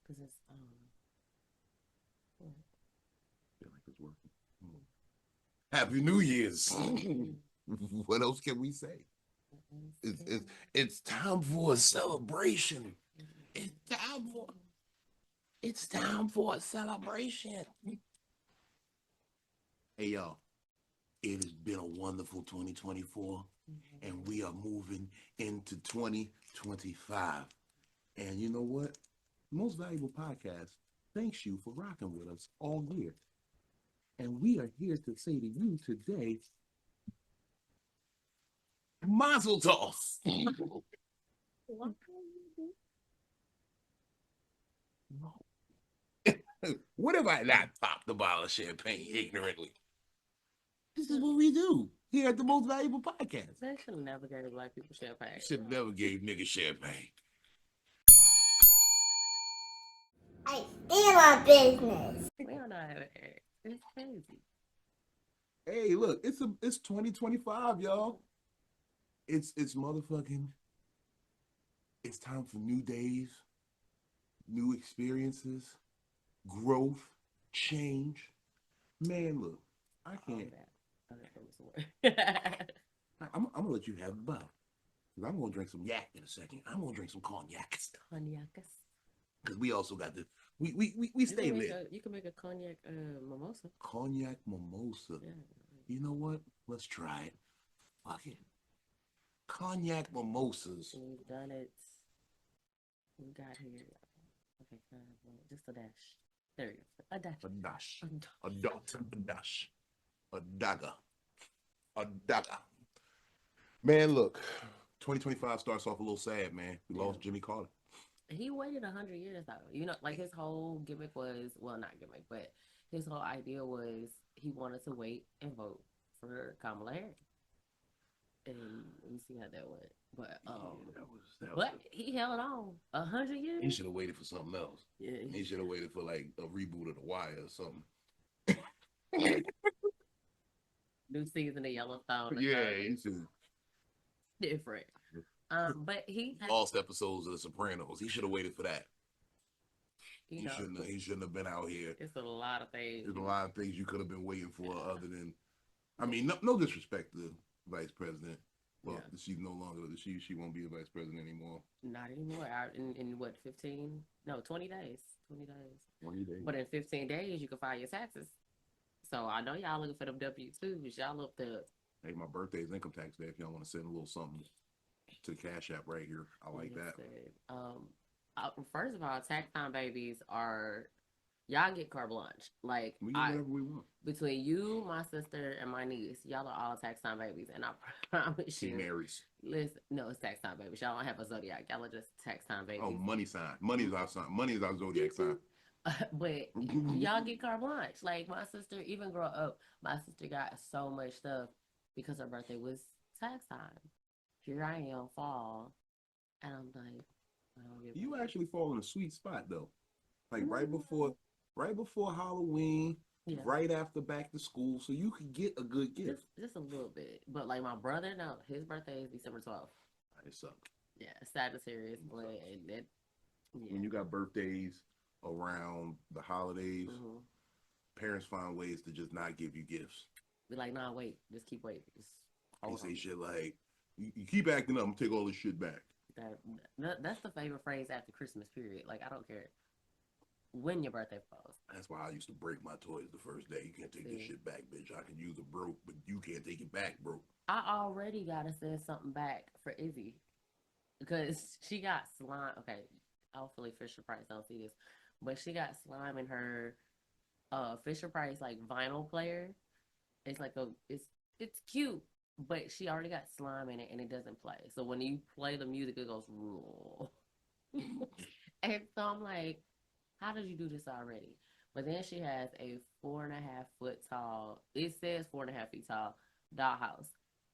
Because it's what? Feel like it's working. Happy New Year's. What else can we say? It's time for a celebration. It's time for a celebration. Hey y'all, it has been a wonderful 2024, and we are moving into 2025. And you know what? Most Valuable Podcast thanks you for rocking with us all year. And we are here to say to you today, Mazel Tov. What if I not popped a bottle of champagne ignorantly? This is what we do here at the Most Valuable Podcast. They should have never gave black people champagne. Should have never gave niggas champagne. I steal my business. We don't know how to act. It's crazy. Hey, look, it's 2025, y'all. It's motherfucking. It's time for new days, new experiences, growth, change. Man, look, I can't. I'm gonna let you have the bottle. Cause I'm gonna drink some yak in a second. I'm gonna drink some cognac. Cognac. Cause we also got the we stay lit. You can make a cognac mimosa. Cognac mimosa. Yeah. You know what? Let's try it. Fuck it. Cognac mimosas. We've done it. We got here. Okay, just a dash. There you go. A dash. A dash. A dot. A dash. A dagger. A dagger. Man, look. 2025 starts off a little sad, man. We lost Jimmy Carter. He waited 100 years though. You know, like his whole gimmick was, well, not gimmick, but his whole idea was he wanted to wait and vote for Kamala Harris. And let me see how that went. But that was he held on 100 years. He should have waited for something else. Yeah, he should have waited for like a reboot of The Wire or something. New season of Yellowstone. Yeah, he should. Different. But he lost episodes of The Sopranos. He should have waited for that. He shouldn't have been out here. It's a lot of things. There's a lot of things you could have been waiting for, other than, I mean, no disrespect to Vice President. Well, she's no longer she won't be the Vice President anymore. Not anymore. In what 15? No, 20 days. 20 days. 20 days. But in 15 days, you can file your taxes. So I know y'all looking for them W-2s. Y'all up there. Hey, my birthday is income tax day. If y'all want to send a little something to the Cash App right here, I like that. First of all, tax time babies are, y'all get carte blanche. Like, we get whatever we want. Between you, my sister, and my niece, y'all are all tax time babies, and I promise you. She marries. Listen, no, it's tax time babies. Y'all don't have a zodiac. Y'all are just tax time babies. Oh, money sign. Money is our sign. Money is our zodiac sign. But y'all get carte blanche. Like, my sister, even growing up, my sister got so much stuff because her birthday was tax time. Here I am, fall, and I'm like, I don't get you actually fall in a sweet spot though, like right before Halloween, right after back to school, so you could get a good gift. Just a little bit, but like my brother, no, his birthday is December 12th. It sucked. Yeah, Sagittarius, and that. Yeah. When you got birthdays around the holidays, parents find ways to just not give you gifts. Be like, nah, wait, just keep waiting. They say shit like, you keep acting up, I'm gonna take all this shit back. That's the favorite phrase after Christmas period. Like, I don't care when your birthday falls. That's why I used to break my toys the first day. You can't take this shit back, bitch. I can use it broke, but you can't take it back, bro. I already gotta send something back for Izzy because she got slime. Okay, hopefully Fisher Price don't see this, but she got slime in her Fisher Price like vinyl player. It's like it's cute. But she already got slime in it and it doesn't play. So when you play the music, it goes, roll. And so I'm like, how did you do this already? But then she has a 4.5 foot tall, it says 4.5 feet tall dollhouse.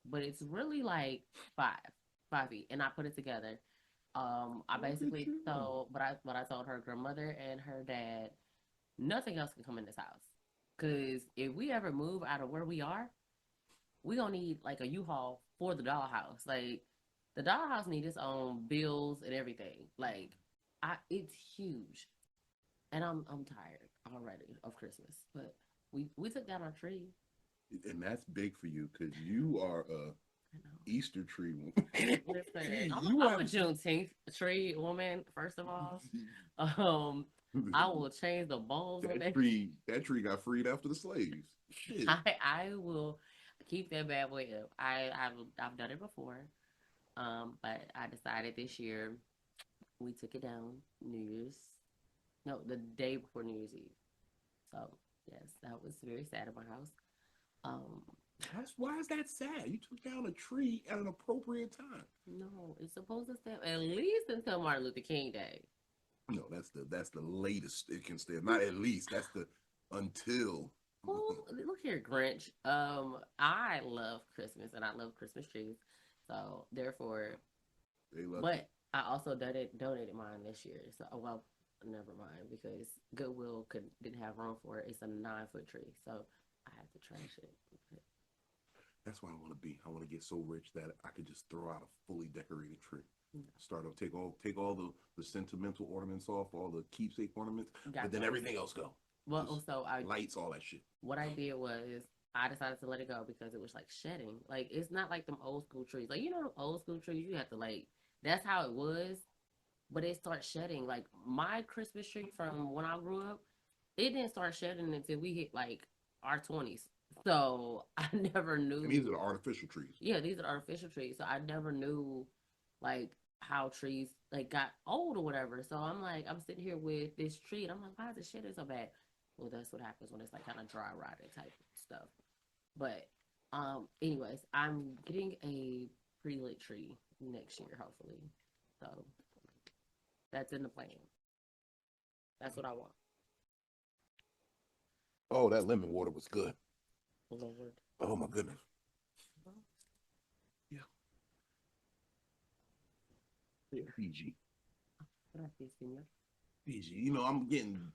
But it's really like 5 feet. And I put it together. I basically told, but I told her grandmother and her dad, nothing else can come in this house. Because if we ever move out of where we are, we gonna need like a U-Haul for the dollhouse. Like the dollhouse need its own bills and everything. Like it's huge. And I'm tired already of Christmas. But we took down our tree. And that's big for you because you are a I know. Easter tree woman. Listen, You I'm have- a Juneteenth tree woman, first of all. I will change the bulbs on that tree got freed after the slaves. Shit. I will keep that bad boy up. I've done it before. But I decided this year we took it down the day before New Year's Eve. So yes, that was very sad in my house. Um, Why is that sad? You took down a tree at an appropriate time. no, it's supposed to stay at least until Martin Luther King Day. No, that's the latest it can stay. Not at least. That's the until. Well, look here, Grinch. I love Christmas and I love Christmas trees. So therefore, They love but I also donated mine this year. So well, never mind because Goodwill didn't have room for it. It's a 9-foot tree, so I had to trash it. That's why I want to be. I want to get so rich that I could just throw out a fully decorated tree. Start off, take all the sentimental ornaments off, all the keepsake ornaments, but then everything else go. Well, Just so lights, all that shit. what I did was I decided to let it go because it was like shedding. Like it's not like them old school trees. Like them old school trees, you have to like. That's how it was, but it starts shedding. Like my Christmas tree from when I grew up, it didn't start shedding until we hit like our 20s. So I never knew. And these are the artificial trees. Yeah, these are artificial trees. So I never knew like how trees like got old or whatever. So I'm like, I'm sitting here with this tree and I'm like, why is this shedding so bad? Well, that's what happens when it's like kind of dry rotted type stuff. But anyways, I'm getting a pretty lit tree next year, hopefully. So that's in the plan. That's what I want. Oh, that lemon water was good. Lord. Oh my goodness. Yeah. Fiji. Fiji. I'm getting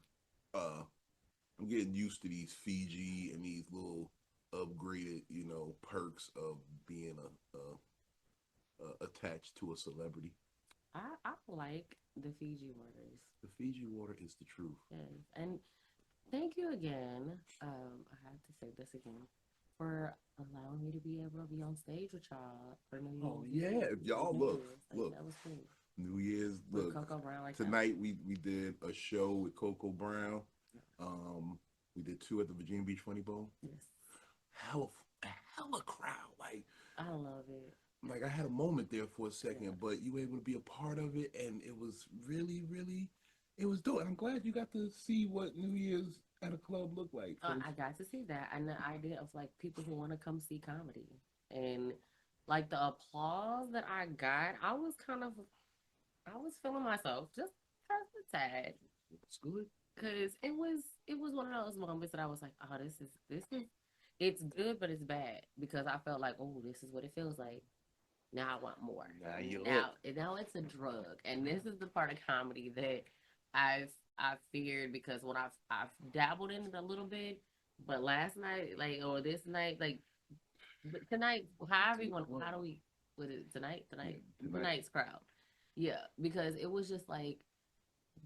used to these Fiji and these little upgraded, perks of being attached to a celebrity. I like the Fiji waters. The Fiji water is the truth. Yes, and thank you again. I have to say this again for allowing me to be able to be on stage with y'all for New Year's. Oh yeah, y'all look. That was cool. New Year's With look. Coco Brown, like Tonight we did a show with Coco Brown. We did 2 at the Virginia Beach Funny Bone. Yes. Hella crowd. Like I love it. Like I had a moment there for a second, but you were able to be a part of it, and it was really, really, it was dope. I'm glad you got to see what New Year's at a club looked like. I got to see that, and the idea of like people who want to come see comedy, and like the applause that I got, I was feeling myself just a tad. It's good. Cause it was one of those moments that I was like, oh, this is, it's good, but it's bad because I felt like, oh, this is what it feels like. Now I want more. Now it's a drug, and this is the part of comedy that I've feared because when I've dabbled in it a little bit, but last night, like, or this night, like, but tonight, however you want, how do we, what is it, tonight, tonight's crowd, yeah, because it was just like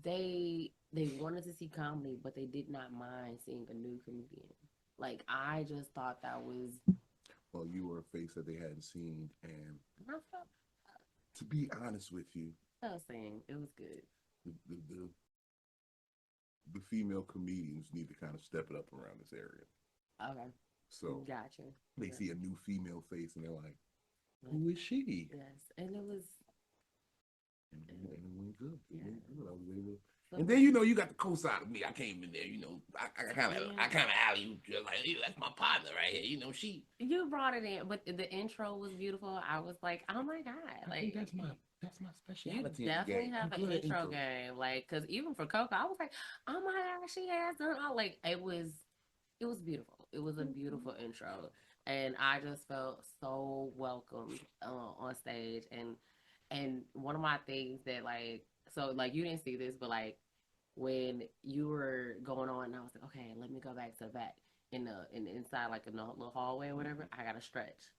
they wanted to see comedy, but they did not mind seeing a new comedian. Like I just thought that was. Well, you were a face that they hadn't seen, and I felt, to be honest with you, I was saying it was good. The female comedians need to kind of step it up around this area. Okay. So gotcha. They see a new female face, and they're like, "Who is she?" Yes, and it was. And it went good. It Yeah. went good. I was able. So, And then you got the co-side of me. I came in there, I kind of alley just like, hey, that's my partner right here. She. You brought it in, but the intro was beautiful. I was like, oh my god, I think that's my specialty. You definitely have an intro game, like, because even for Coco, I was like, oh my god, she has done all, like, it was beautiful. It was a beautiful intro, and I just felt so welcomed on stage. And one of my things that like, so like you didn't see this, but like when you were going on, I was like, okay, let me go back to the back in the inside, like in the little hallway or whatever. I gotta stretch.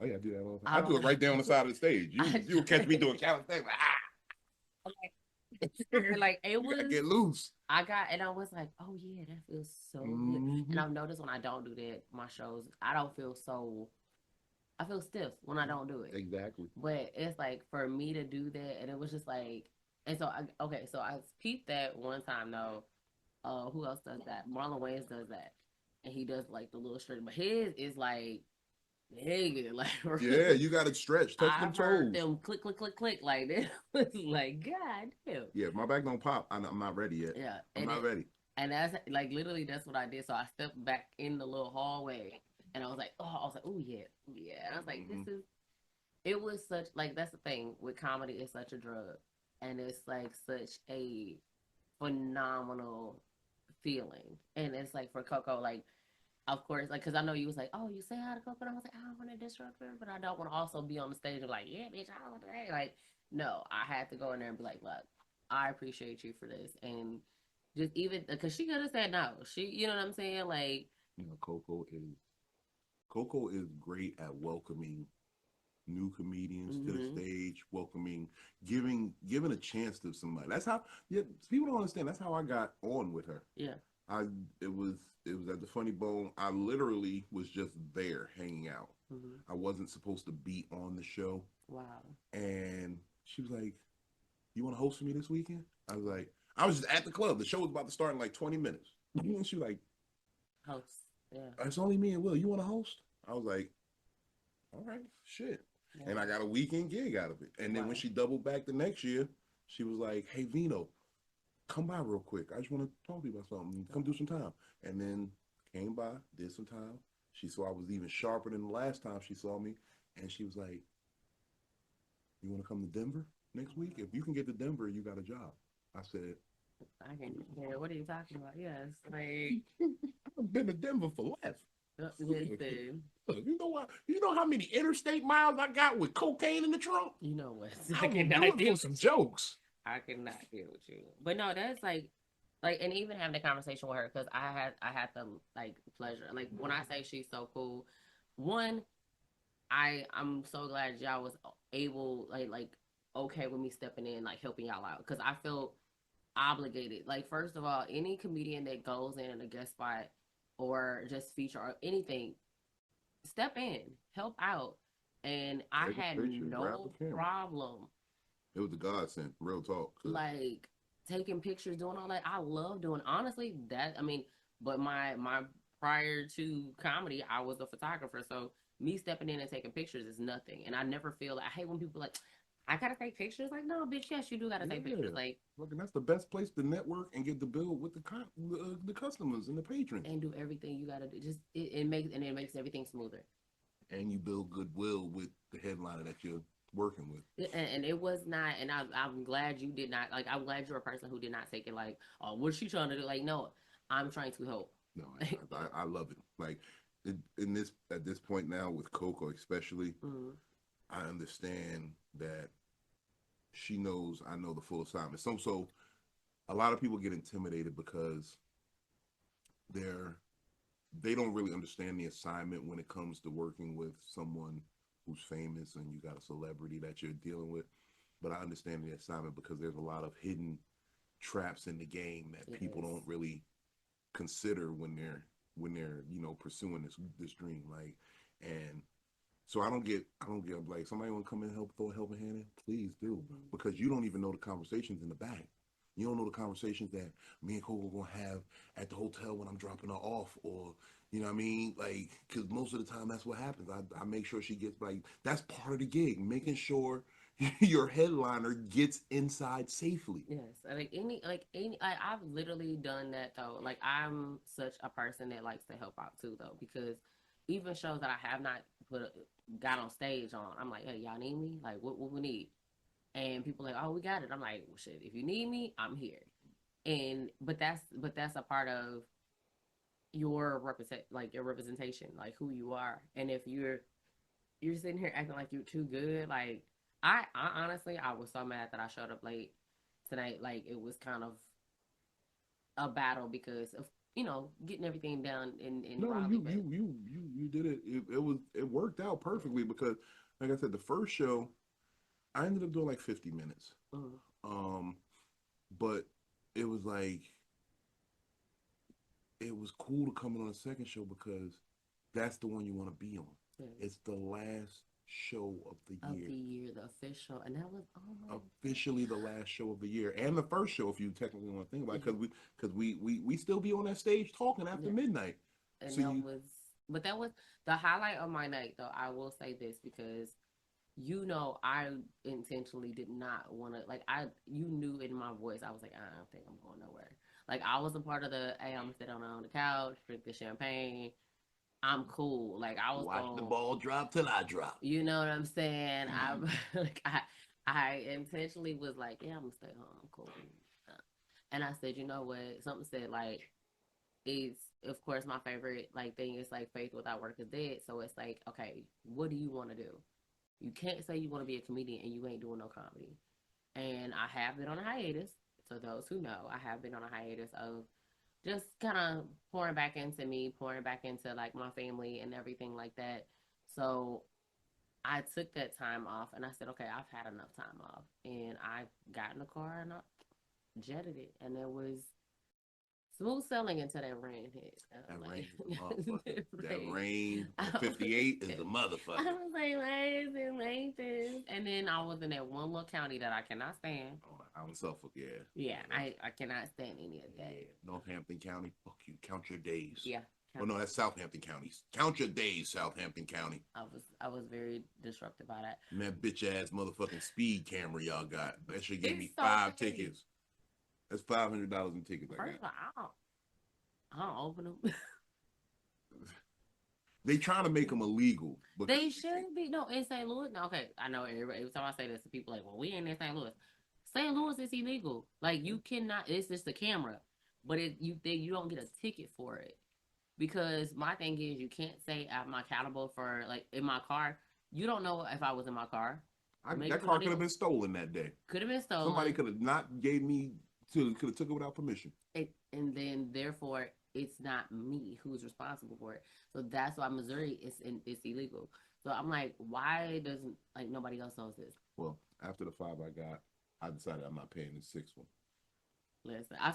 Oh yeah, I do that all the time. I do it right there on the side of the stage. You will catch me doing calisthenics. Like, Okay. Like it You gotta was. get loose. And I was like, oh yeah, that feels so good. Mhm. And I've noticed when I don't do that, my shows, I feel stiff when I don't do it. Exactly. But it's like for me to do that, and it was just like, and so so I peeped that one time though. Who else does that? Marlon Wayans does that, and he does like the little stretch, but his is like nigga, like Yeah, you gotta stretch, touch them I've heard toes. them click, click, click, click, like it was like God damn. Yeah, if my back don't pop, I'm not ready yet. Yeah, I'm not ready. and that's like literally that's what I did. So I stepped back in the little hallway, and I was like, oh yeah, yeah. And I was like, Mhm. it was such like that's the thing with comedy. It's such a drug, and it's like such a phenomenal feeling. And it's like for Coco, like of course, like because I know you was like, oh, you say hi to Coco, and I was like, I don't want to disrupt her, but I don't want to also be on the stage and like, yeah, bitch, I want to. Like, no, I had to go in there and be like, look, I appreciate you for this, and just even because she could have said no, you know what I'm saying, like, You know, Coco is great at welcoming new comedians to the stage, welcoming, giving a chance to somebody. That's how. Yeah, people don't understand. That's how I got on with her. Yeah. It was at the Funny Bone. I literally was just there hanging out. I wasn't supposed to be on the show. Wow. And she was like, "You want to host for me this weekend?" I was like, "I was just at the club. The show was about to start in like 20 minutes." And she was like, Host. Yeah. "It's only me and Will. You want to host?" I was like, "All right, shit." Yeah. And I got a weekend gig out of it. And then when she doubled back the next year, she was like, "Hey, Vino, come by real quick. I just want to talk to you about something. Come do some time." And then came by, did some time. She saw I was even sharper than the last time she saw me. And she was like, "You want to come to Denver next week? If you can get to Denver, you got a job." I said, I can. Yeah, what are you talking about? Yes, like I've been to Denver for less. Listen. Look, you know what? You know how many interstate miles I got with cocaine in the trunk? You know what? I cannot do some jokes. I cannot deal with you. But no, that's like, and even having the conversation with her because I had the like pleasure. Like when I say she's so cool, one, I'm so glad y'all was able like okay with me stepping in like helping y'all out because I felt obligated. Like first of all, any comedian that goes in a guest spot or just feature or anything, step in, help out. And I had no problem. It was a godsend, real talk. Like taking pictures, doing all that. I love doing. Honestly, but my prior to comedy, I was a photographer, so me stepping in and taking pictures is nothing. And I never feel like I hate when people like, I gotta take pictures. Like, no, bitch, yes, you do gotta take pictures. Like, look, and that's the best place to network and get the bill with the customers and the patrons, and do everything you gotta do. Just it makes everything smoother. And you build goodwill with the headliner that you're working with. And it was not. And I'm glad you did not. Like, I'm glad you're a person who did not take it like, oh, what's she trying to do? Like, no, I'm trying to help. No, I love it. Like at this point now with Coco especially, I understand that she knows I know the full assignment. So a lot of people get intimidated because they don't really understand the assignment when it comes to working with someone who's famous and you got a celebrity that you're dealing with. But I understand the assignment because there's a lot of hidden traps in the game that people don't really consider when they're pursuing this dream. Like, and so I don't get like, somebody want to come in and help, throw a helping hand in, please do, because you don't even know the conversations in the back. You don't know the conversations that me and Coco are gonna have at the hotel when I'm dropping her off, or you know what I mean, like, because most of the time that's what happens. I make sure she gets, like, that's part of the gig, making sure your headliner gets inside safely. Yes, I've literally done that though. Like, I'm such a person that likes to help out too though, because even shows that I have not got on stage on, I'm like, hey, y'all need me? Like, what we need? And people are like, oh, we got it. I'm like, well, shit, if you need me, I'm here. But that's a part of your representation, like who you are. And if you're sitting here acting like you're too good, like I honestly, I was so mad that I showed up late tonight. Like, it was kind of a battle because of getting everything done in no, Raleigh. You did it. It worked out perfectly because, like I said, the first show I ended up doing like 50 minutes. but it was like it was cool to come in on a second show because that's the one you want to be on. Yeah. It's the last show of the year. The official, and that was Officially the last show of the year, and the first show if you technically want to think about it, because we still be on that stage talking after midnight. And so that was the highlight of my night, though. I will say this because I intentionally did not want to, like, you knew in my voice, I was like, I don't think I'm going nowhere. Like, I was a part of the, hey, I'm gonna sit on the couch, drink the champagne. I'm cool. Like, I was watch the ball drop till I drop. You know what I'm saying? I intentionally was like, yeah, I'm gonna stay home. I'm cool. And I said, you know what? Something said like, it's of course my favorite like thing is like faith without work is dead. So it's like, okay, what do you want to do? You can't say you want to be a comedian and you ain't doing no comedy. And I have been on a hiatus. So those who know, I have been on a hiatus of just kind of pouring back into me, pouring back into like my family and everything like that. So I took that time off and I said, okay, I've had enough time off. And I got in the car and I jetted it. And it was smooth sailing until that rain hit. That rain on 58 is the motherfucker. I was like, why is it? And then I was in that one little county that I cannot stand. Oh, out in Suffolk, yeah. Yeah, I cannot stand any of that. Yeah. Northampton County, fuck you. Count your days. Yeah. Oh no, that's Southampton County. Count your days, Southampton County. I was very disrupted by that. And that bitch ass motherfucking speed camera y'all got. That shit gave me so 5 tickets. That's $500 in tickets. First of all, I don't open them. They trying to make them illegal. But they should be. No, in St. Louis. No, okay, I know every time I say this to people, like, well, we ain't in St. Louis. St. Louis is illegal. Like, you cannot. It's just a camera, but you don't get a ticket for it. Because my thing is, you can't say I'm accountable for, like, in my car. You don't know if I was in my car. That car could have been stolen that day. Could have been stolen. Somebody could have not gave me, could have took it without permission. And then, therefore, it's not me who's responsible for it. So that's why Missouri it's illegal. So I'm like, why doesn't, like, nobody else knows this? Well, after the 5 I decided I'm not paying the 6th one. Listen, I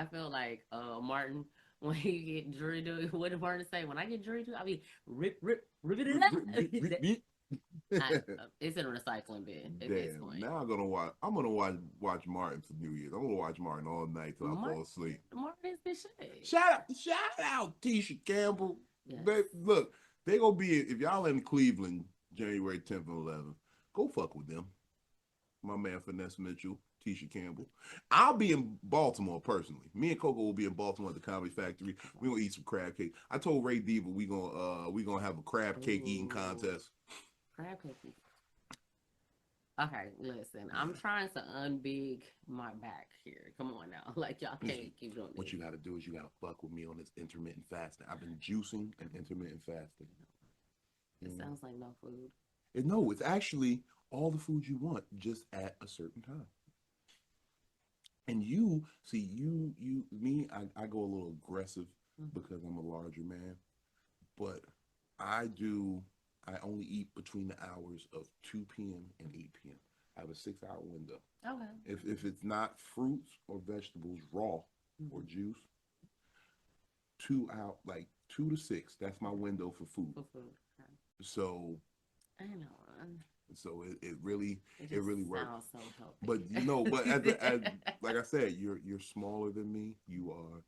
feel like Martin, when you get jury duty, what did Martin say? When I get jury duty, I mean, rip it up. It's in a recycling bin at this point. Now I'm gonna watch Martin for New Year's. I'm gonna watch Martin all night till I fall asleep. Martin is the shit. Shout out, Tisha Campbell. Yes. Look, they gonna be, if y'all in Cleveland January 10th and 11th, go fuck with them. My man Finesse Mitchell, Tisha Campbell. I'll be in Baltimore personally. Me and Coco will be in Baltimore at the Comedy Factory. We gonna eat some crab cake. I told Ray Diva we gonna have a crab cake eating contest. Crab cake. Okay, listen. I'm trying to unbig my back here. Come on now, like y'all can't keep doing this. What you gotta do is you gotta fuck with me on this intermittent fasting. I've been juicing and intermittent fasting. It sounds like no food. No, it's actually all the food you want, just at a certain time. And I go a little aggressive because I'm a larger man, but I only eat between the hours of 2 p.m. and 8 p.m. I have a 6-hour window. Okay. If it's not fruits or vegetables, raw or juice, 2 to 6, that's my window for food. Okay. So I know. So it really works. So but but as like I said, you're smaller than me. You are,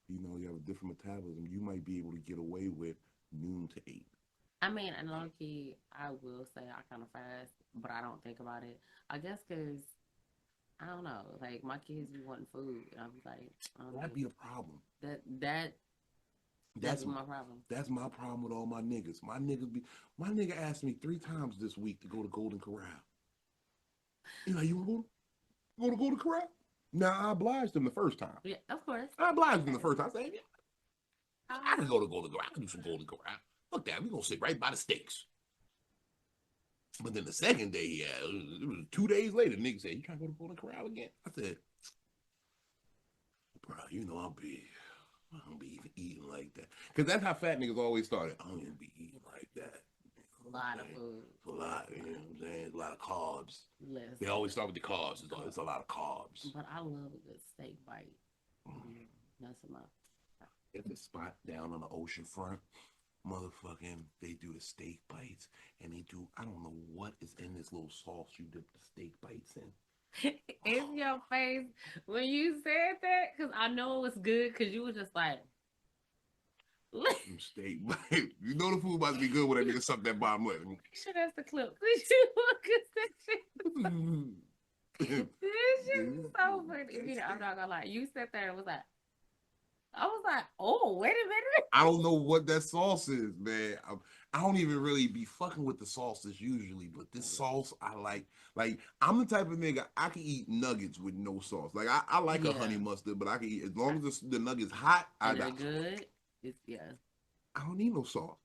you have a different metabolism. You might be able to get away with noon to 8. I mean, and low-key, I will say I kind of fast, but I don't think about it. I guess because, I don't know, like, my kids be wanting food. And I'm like, that'd be a problem. That's my problem. That's my problem with all my niggas. My nigga asked me 3 times this week to go to Golden Corral. You want to go to Golden Corral? Now, I obliged him the first time. Yeah, of course. I obliged him the first time. I said, yeah, I can go to Golden Corral. I can do some Golden Corral. Fuck that. We're going to sit right by the steaks. But then the second day, it was 2 days later, the nigga said, you trying to go to Golden Corral again? I said, bro, I'll be even eating like that. Because that's how fat niggas always started. I don't even be eating like that. A lot of food. A lot, you know what I'm saying? It's a lot of carbs. Listen. They always start with the carbs. It's a lot of carbs. But I love a good steak bite. That's my. At the spot down on the ocean front, motherfucking, they do the steak bites, and they do, I don't know what is in this little sauce you dip the steak bites in. In your face when you said that, because I know it was good, because you was just like, Steak bites. You know the food about to be good when that nigga suck that bottom lip. make sure that's the clip. Could you look at that shit? This shit is so funny. I'm not gonna lie. You sat there and was like, I was like, oh, wait a minute. I don't know what that sauce is, man. I don't even really be fucking with the sauces usually, but this sauce I like. Like, I'm the type of nigga, I can eat nuggets with no sauce. Like, I like a honey mustard, but I can eat, as long as the nugget's hot, They're good. It's, I don't need no sauce.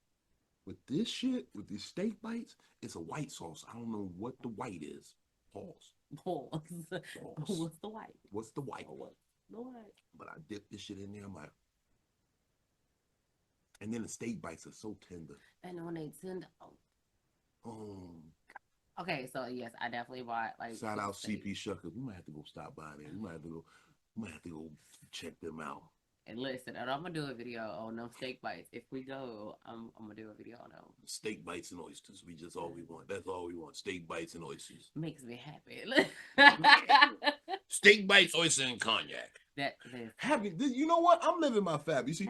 With this shit, with these steak bites, it's a white sauce. I don't know what the white is. Pause. What's the white? What's the white? The white. But I dip this shit in there. I'm like, and then the steak bites are so tender. And when they tender, okay, so yes, I definitely bought like. Shout out CP Shuckers. We might have to go stop by there. We might have to go check them out. And listen, and I'm gonna do a video on them steak bites. If we go, I'm gonna do a video on them. Steak bites and oysters. We just all we want. That's all we want. Steak bites and oysters. Makes me happy. Steak bites, oyster, and cognac. Happy. You know what? I'm living my fab. You see,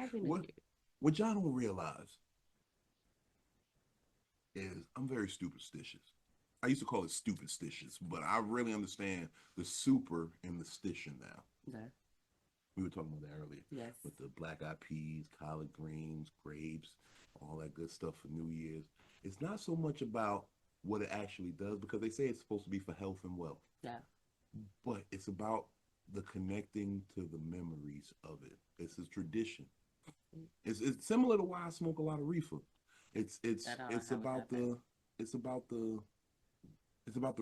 what y'all don't realize is I'm very superstitious. I used to call it stupidstitious, but I really understand the super and the stition now. Okay. We were talking about that earlier. Yes. With the black eyed peas, collard greens, grapes, all that good stuff for New Year's. It's not so much about what it actually does, because they say it's supposed to be for health and wealth. Yeah. But it's about the connecting to the memories of it. It's a tradition. It's similar to why I smoke a lot of reefer. It's about the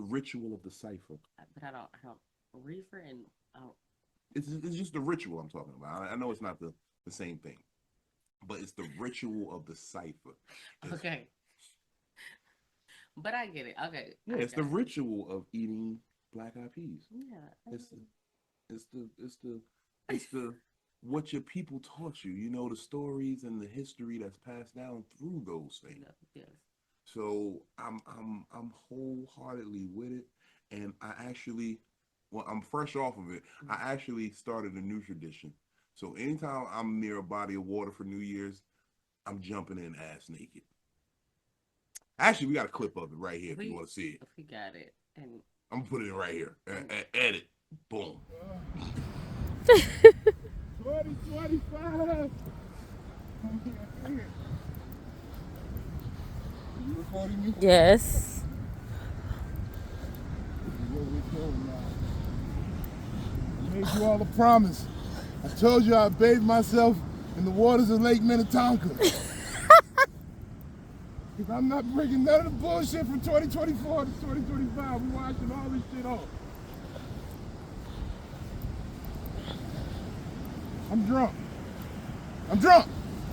ritual of the cipher. But I don't reefer and I don't. It's just the ritual I'm talking about. I know it's not the same thing, but it's the ritual of the cipher. Okay. But I get it. Okay. Yeah, it's the ritual of eating black eyed peas. Yeah. It's the what your people taught you. You know, the stories and the history that's passed down through those things. Yes. So I'm wholeheartedly with it, and I'm fresh off of it. I actually started a new tradition. So anytime I'm near a body of water for New Year's, I'm jumping in ass naked. Actually, we got a clip of it right here if you want to see it. We got it. And I'm going to put it right here. Edit. Boom. 2025. You recording me? Yes. This is what we're doing now. I made you all a promise. I told you I'd bathe myself in the waters of Lake Minnetonka. Because I'm not bringing none of the bullshit from 2024 to 2025. We're washing all this shit off. I'm drunk.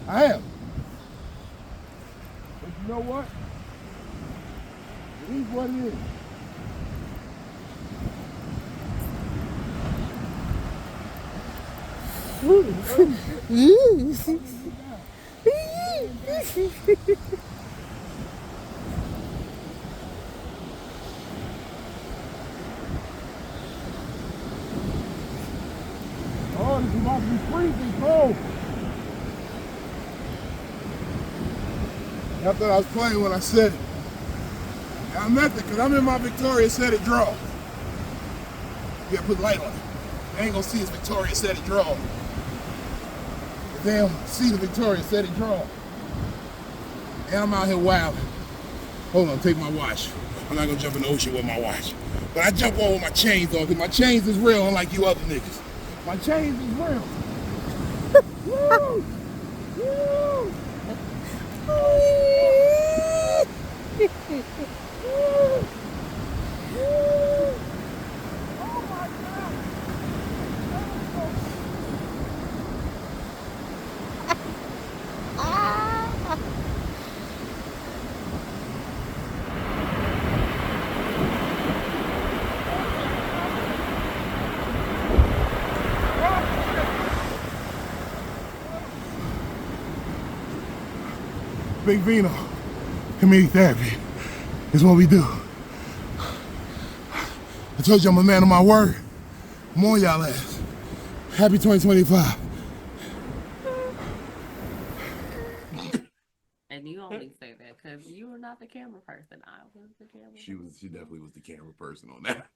I am. But you know what? It is what it is. Oh, this is about to be freezing cold. I thought I was playing when I said it. I meant it because I'm in my VictoriaSaidIt draw. You gotta put light on it. They ain't gonna see his VictoriaSaidIt draw. They'll see the VictoriaSaidIt draw. And I'm out here wild. Hold on, take my watch. I'm not gonna jump in the ocean with my watch. But I jump on with my chains on, because my chains is real, unlike you other niggas. My chains is real. Woo! Woo! Oh my God! Big Vino, comedic therapy is what we do. I told you I'm a man of my word. I'm on y'all ass. Happy 2025. And you only say that because you were not the camera person. I was the camera person. She definitely was the camera person on that.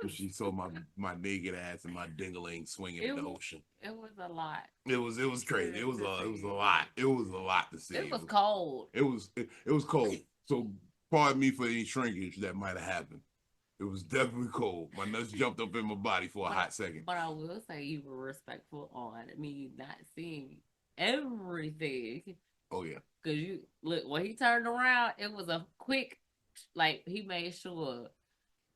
She saw my naked ass and my dingling swinging in the ocean. It was a lot. It was crazy. It was a lot. It was a lot to see. It was cold. It was cold. So pardon me for any shrinkage that might have happened. It was definitely cold. My nuts jumped up in my body for a hot second. But I will say you were respectful on me not seeing everything. Oh yeah. Cause you look when he turned around, it was a quick, like he made sure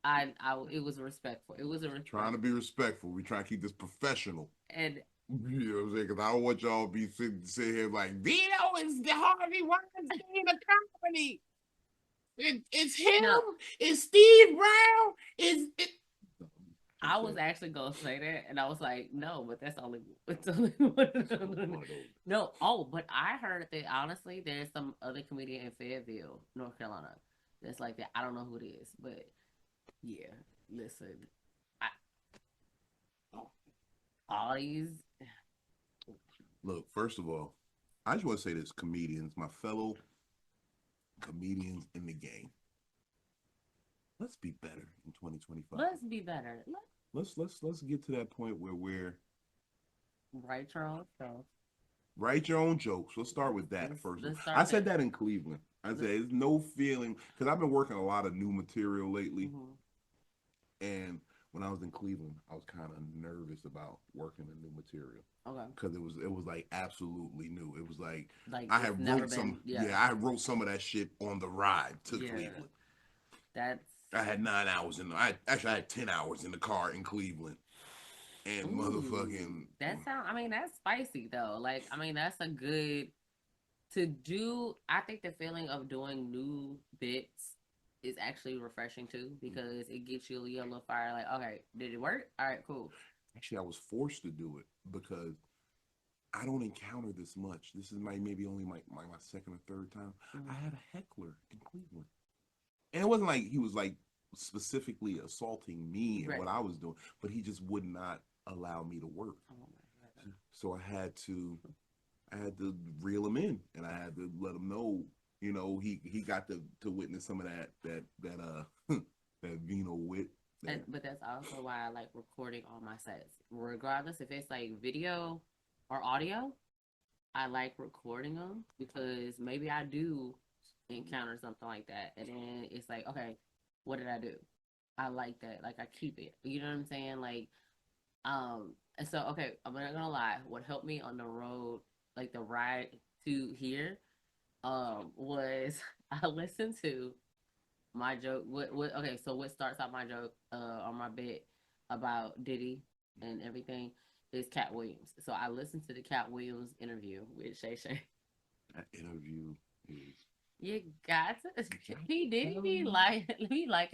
it was respectful. It was trying to be respectful. We try to keep this professional. And you know what I'm saying? Because I don't want y'all to be sitting here like Vino is the Harvey Weinstein of comedy. It's him. No. It's Steve Brown. I was actually gonna say that, and I was like, no, but it's only one of them. No, but I heard that honestly, there's some other comedian in Fayetteville, North Carolina, that's like that. I don't know who it is, but yeah, listen, all these. Look, first of all, I just want to say this, comedians, my fellow comedians in the game. Let's be better in 2025. Let's be better. Let's get to that point where we're write your own jokes. Write your own jokes. Let's start with that first. I said that in Cleveland. I said there's no feeling because I've been working a lot of new material lately, and when I was in Cleveland, I was kind of nervous about working a new material. Okay. Because it was like absolutely new. It was like I had wrote some. I wrote some of that shit on the ride to Cleveland. I had 9 hours I had 10 hours in the car in Cleveland. And motherfucking that's spicy though. Like, that's a good to do. I think the feeling of doing new bits is actually refreshing too, because it gets you a little fire. Like, okay, did it work? All right, cool. Actually, I was forced to do it because I don't encounter this much. This is maybe only my second or third time. I had a heckler in Cleveland. And it wasn't like he was like specifically assaulting me and what I was doing, but he just would not allow me to work. So I had to reel him in, and I had to let him know, you know, he got to witness some of that Vino wit. But that's also why I like recording all my sets, regardless if it's like video or audio. I like recording them because maybe I do encounter something like that, and then it's like, okay, what did I do? I like that. Like, I keep it. You know what I'm saying? Like, and so, okay, I'm not gonna lie. What helped me on the road, like the ride to here, was I listened to my joke. Okay, so what starts out my joke, on my bit about Diddy and everything is Cat Williams. So I listened to the Cat Williams interview with Shay Shay. That interview is. You got to. He didn't be liking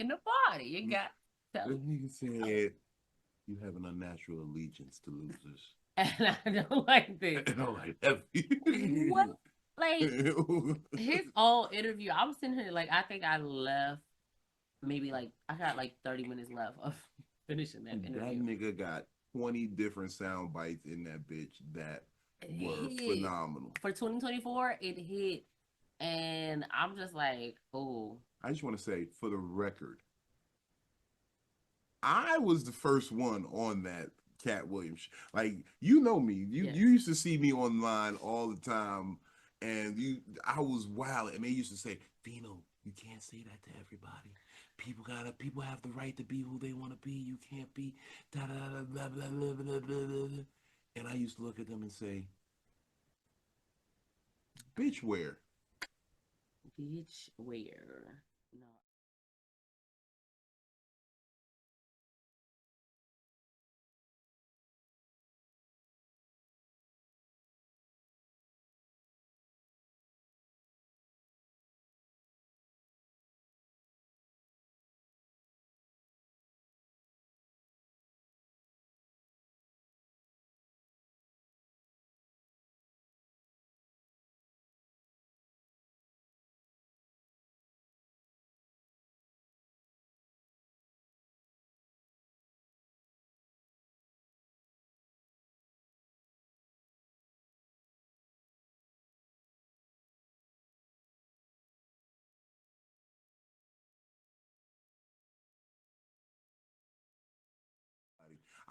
the party. You got to. He said, "You have an unnatural allegiance to losers." And I don't like this. I don't like that. What? Like his whole interview, I was sitting here like I think I left. Maybe like I got like 30 minutes left of finishing that interview. That nigga got 20 different sound bites in that bitch that were phenomenal. For 2024, it hit. And I'm just like, oh. I just want to say, for the record, I was the first one on that Cat Williams. Like, you know me. You used to see me online all the time, and I was wild. And they used to say, Vino, you can't say that to everybody. People have the right to be who they want to be. You can't be da da da blah blah blah blah blah blah. And I used to look at them and say, bitch, where? Bitch, where? No.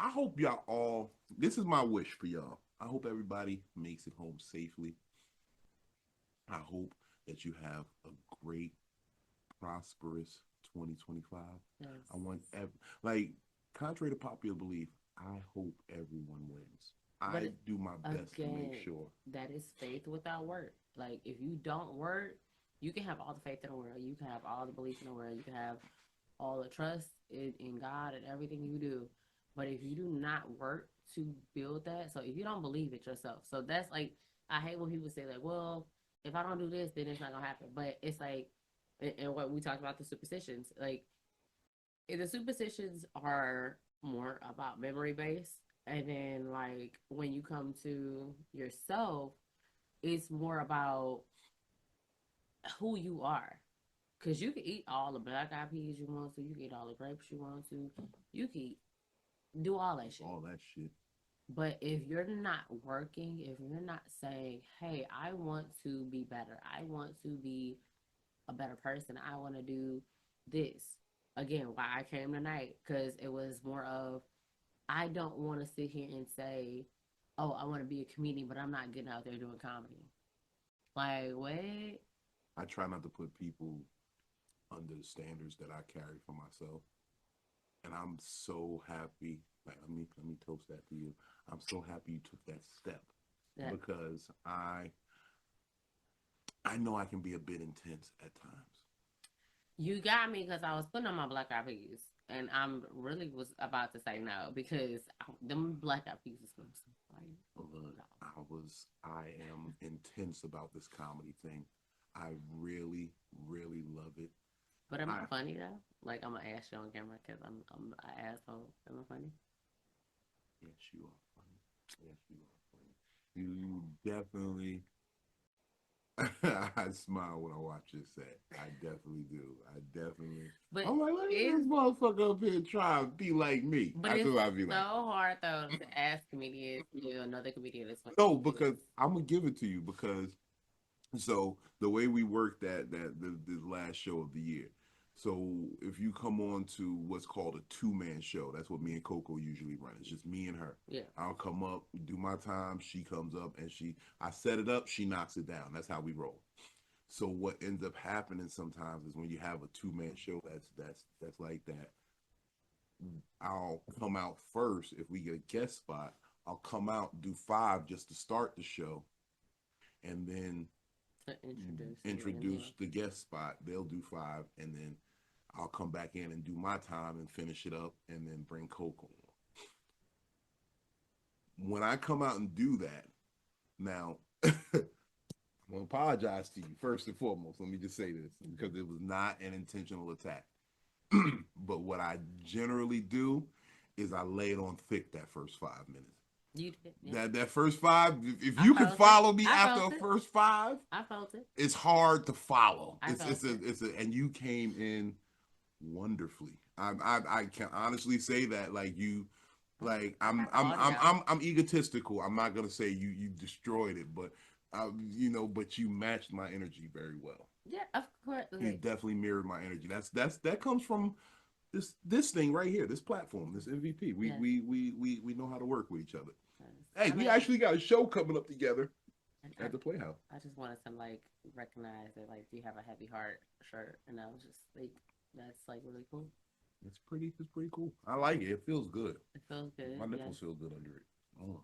I hope y'all all, this is my wish for y'all. I hope everybody makes it home safely. I hope that you have a great, prosperous 2025. Yes. I want, like, contrary to popular belief, I hope everyone wins. But I do my best to make sure. That is faith without work. Like, if you don't work, you can have all the faith in the world. You can have all the belief in the world. You can have all the trust in God and everything you do. But if you do not work to build that, so if you don't believe it yourself, so that's like, I hate when people say, like, well, if I don't do this, then it's not going to happen. But it's like, and what we talked about, the superstitions, like, if the superstitions are more about memory based, and then like when you come to yourself, it's more about who you are. Cause you can eat all the black eyed peas you want to, you can eat all the grapes you want to, you can do all that shit. All that shit. But if you're not working, if you're not saying, hey, I want to be better, I want to be a better person, I want to do this. Again, why I came tonight, because it was more of, I don't want to sit here and say, oh, I want to be a comedian, but I'm not getting out there doing comedy. Like, what? I try not to put people under the standards that I carry for myself. And I'm so happy. Like, let me toast that to you. I'm so happy you took that step. Yeah. Because I know I can be a bit intense at times. You got me, because I was putting on my black eyed peas, and I'm really was about to say no, because them black eyed peas is going to be I am intense about this comedy thing. I really, really love it. But am I funny though? Like, I'm gonna ask you on camera because I'm an asshole. Am I funny? Yes, you are funny. Yes, you are funny. You definitely. I smile when I watch this set. I definitely do. But I'm like, look at this motherfucker up here trying to be like me. But That's it's what I be like. so hard though to ask comedians, another comedian that's funny. No, because I'm gonna give it to you, because so the way we worked the last show of the year. So if you come on to what's called a 2-man show, that's what me and Coco usually run. It's just me and her. Yeah. I'll come up, do my time. She comes up and I set it up. She knocks it down. That's how we roll. So what ends up happening sometimes is when you have a 2-man show that's like that, I'll come out first. If we get a guest spot, I'll come out, do 5 just to start the show, and then introduce the guest spot. They'll do 5, and then I'll come back in and do my time and finish it up, and then bring Coco on. When I come out and do that, now I'm gonna apologize to you first and foremost. Let me just say this, because it was not an intentional attack. But what I generally do is I lay it on thick that first 5 minutes. You did, yeah. That first 5, if you can follow me after a first 5, I felt it. It's hard to follow. It's and you came in wonderfully. I can honestly say that, like, you, like, I'm egotistical. I'm not gonna say you destroyed it, but but you matched my energy very well. Yeah, of course. You definitely mirrored my energy. That comes from this thing right here, this platform, this MVP. We know how to work with each other. Hey, we actually got a show coming up together at the Playhouse. I just wanted to like recognize that, like, you have a heavy heart shirt, and I was just like, that's like really cool. It's pretty cool. I like it. It feels good. It feels good. My nipples feel good under it. Oh.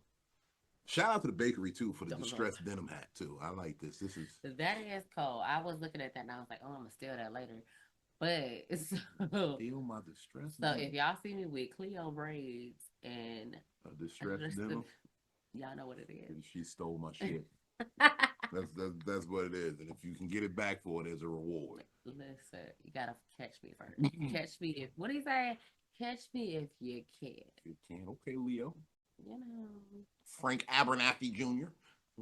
Shout out to the bakery too for the distressed denim hat too. I like this. This is cold. I was looking at that and I was like, oh, I'm gonna steal that later. But steal my distressed. So if y'all see me with Cleo braids and a distressed denim, y'all know what it is. She stole my shit. That's what it is. And if you can get it back for it, there's a reward. Listen, you gotta catch me first. Catch me if, what do you say? Catch me if you can. If you can. Okay, Leo. You know. Frank Abernathy Jr.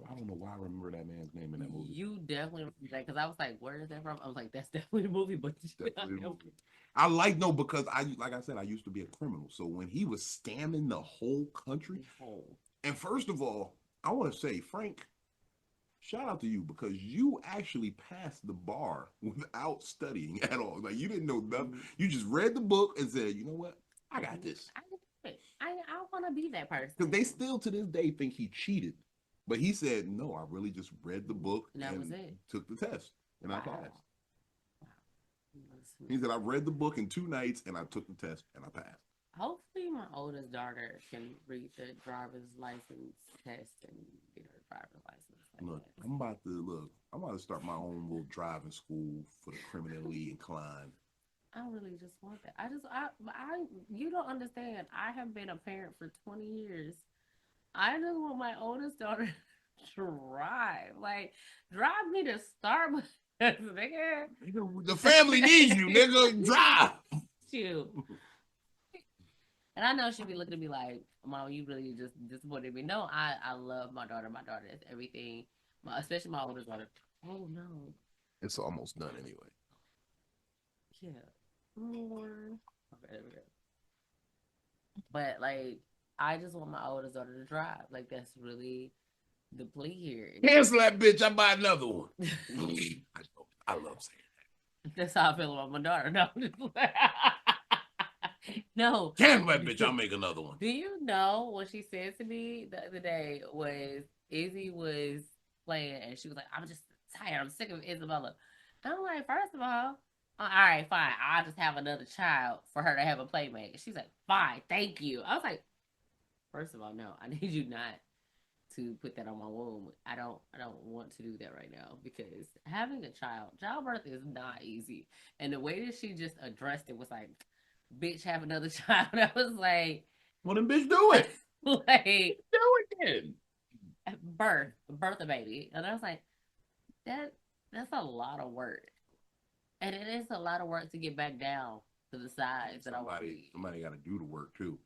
I don't know why I remember that man's name in that movie. You definitely remember that, because I was like, where is that from? I was like, that's definitely the movie, but definitely the movie. I like, no, because like I said, I used to be a criminal. So when he was scamming the whole country, and first of all, I want to say, Frank, shout out to you, because you actually passed the bar without studying at all. Like, you didn't know nothing. You just read the book and said, you know what? I got this. I want to be that person. Because they still to this day think he cheated. But he said, no, I really just read the book and that was it. Took the test. And I passed. Wow. He said, I read the book in 2 nights and I took the test and I passed. Hopefully my oldest daughter can read the driver's license test and get her driver's license. Look, I'm about to start my own little driving school for the criminally inclined. I really just want that. You don't understand. I have been a parent for 20 years. I just want my oldest daughter to drive. Like, drive me to Starbucks, nigga. The family needs you, nigga. Drive. Shoot. And I know she'll be looking at me like, Mom, you really just disappointed me. No, I love my daughter. My daughter is everything. Especially my oldest daughter. Oh, no. It's almost done anyway. Yeah. More. Okay, there we go. But, like, I just want my oldest daughter to drive. Like, that's really the plea here. Cancel that bitch. I buy another one. I love saying that. That's how I feel about my daughter. No. No. Cancel that bitch. I'll make another one. Do you know what she said to me the other day was Izzy was playing and she was like, I'm just tired. I'm sick of Isabella. I'm like, first of all right, fine. I'll just have another child for her to have a playmate. She's like, fine, thank you. I was like, first of all, no, I need you not to put that on my womb. I don't want to do that right now because having a childbirth is not easy. And the way that she just addressed it was like, bitch, have another child. I was like, well, then bitch, do it. Like, do it then. Birth a baby. And I was like, that's a lot of work. And it is a lot of work to get back down to the size that I want to be. Somebody got to do the work too.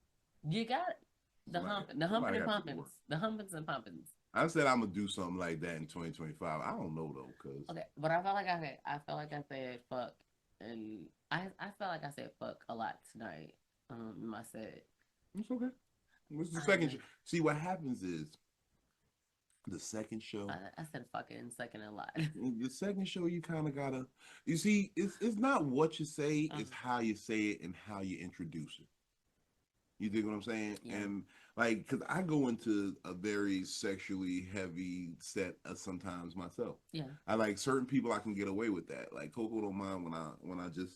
You got it. The humping and pumpings. The humpings and pumpings. I said I'm gonna do something like that in 2025. I don't know though, cause okay, but I felt like I said fuck, and I felt like I said fuck a lot tonight. I said it's okay. What's the second show? See, what happens is the second show. I said fucking second a lot. The second show, you kind of gotta. You see, it's not what you say, it's how you say it and how you introduce it. You dig what I'm saying? Yeah. And like, cause I go into a very sexually heavy set sometimes myself. Yeah. I like certain people I can get away with that. Like Coco don't mind when I just.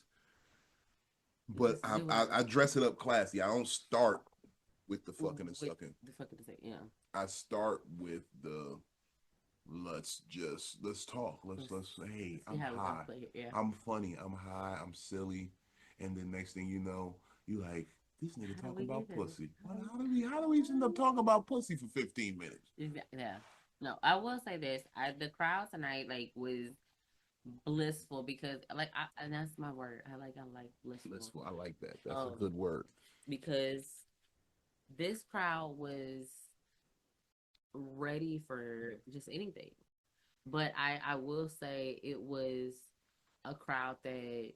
But I dress it up classy. I don't start with the fucking and sucking. The fucking yeah. I start with the let's talk. Let's hey, I'm high. Yeah. I'm funny. I'm high. I'm silly. And then next thing you know, you like, this nigga talking about pussy. How do we end up talking about pussy for 15 minutes? Yeah. No, I will say this. The crowd tonight was blissful because and that's my word. I like blissful. Blissful. I like that. That's a good word. Because this crowd was ready for just anything. But I will say it was a crowd that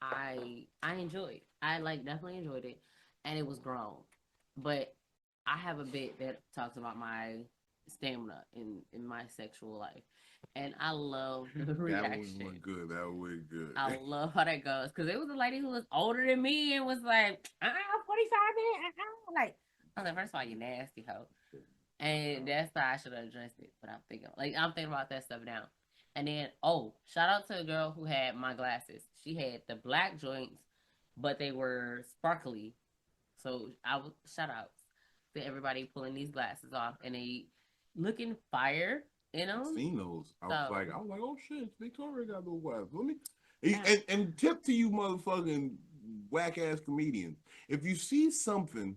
I enjoyed. I definitely enjoyed it, and it was grown. But I have a bit that talks about my stamina in my sexual life, and I love the reaction. That went good. That went good. I love how that goes because it was a lady who was older than me and was like, 45 minutes. Like, I was like, first of all, you nasty hoe, and that's how I should have addressed it. But I'm thinking about that stuff now. And then, shout out to a girl who had my glasses. She had the black joints, but they were sparkly. So shout out to everybody pulling these glasses off, and they looking fire in them. I've seen those. I was like, oh shit, Victoria got those glasses. Let me. And tip to you, motherfucking whack ass comedians. If you see something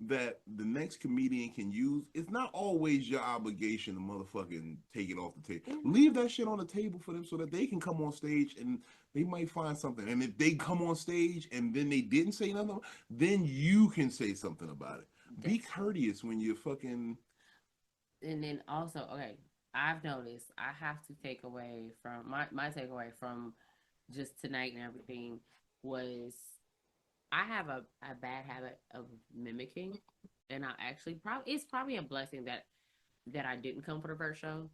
that the next comedian can use, it's not always your obligation to motherfucking take it off the table. Leave that shit on the table for them so that they can come on stage and they might find something. And if they come on stage and then they didn't say nothing, then you can say something about it. Be courteous when you're fucking. And then also, okay, I've noticed I have to take away from my takeaway from just tonight and everything was I have a bad habit of mimicking, and I actually it's probably a blessing that I didn't come for the first show,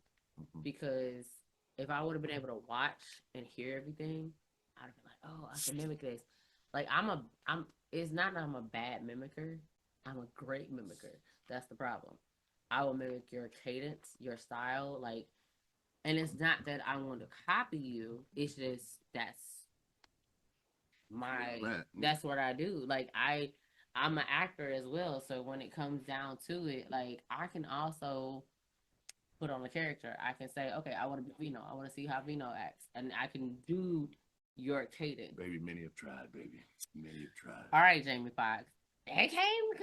because if I would have been able to watch and hear everything, I'd have been like, oh, I can mimic this. Like it's not that I'm a bad mimicker. I'm a great mimicker. That's the problem. I will mimic your cadence, your style, like, and it's not that I want to copy you. It's just Right. that's what I do. Like I'm an actor as well, so when it comes down to it, like I can also put on a character. I can say, okay, I want to be Vino. I want to see how Vino acts, and I can do your cadence. Baby, many have tried, baby. Many have tried. All right, Jamie Foxx. They came to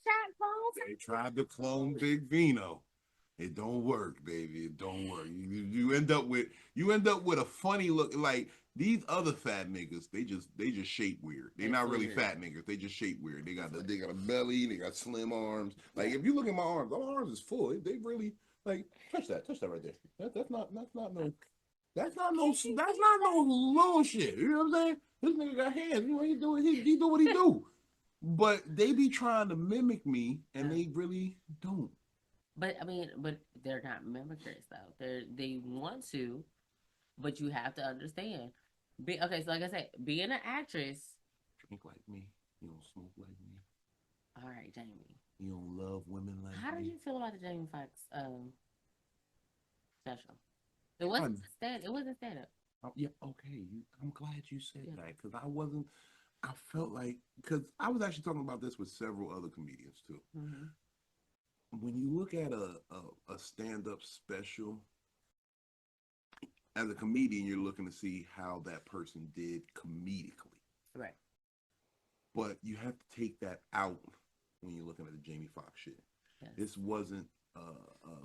shot phones. They tried to clone Big Vino. It don't work, baby. It don't work. You end up with a funny look. Like these other fat niggas, they just shape weird. They're not really fat niggas. They just shape weird. They got a belly. They got slim arms. Like if you look at my arms is full. They really like touch that right there. That's not no little shit. You know what I'm saying? This nigga got hands. You know he do what he do. But they be trying to mimic me, and they really don't. But I mean, they're not mimickers though. They want to, but you have to understand. Okay, so like I said, being an actress. Drink like me. You don't smoke like me. All right, Jamie. You don't love women like me. How did you feel about the Jamie Foxx special? It wasn't stand up. Yeah, okay. I'm glad you said that because I felt like because I was actually talking about this with several other comedians too. Mm-hmm. When you look at a stand-up special, as a comedian, you're looking to see how that person did comedically. Right. But you have to take that out when you're looking at the Jamie Foxx shit. Yes. This wasn't a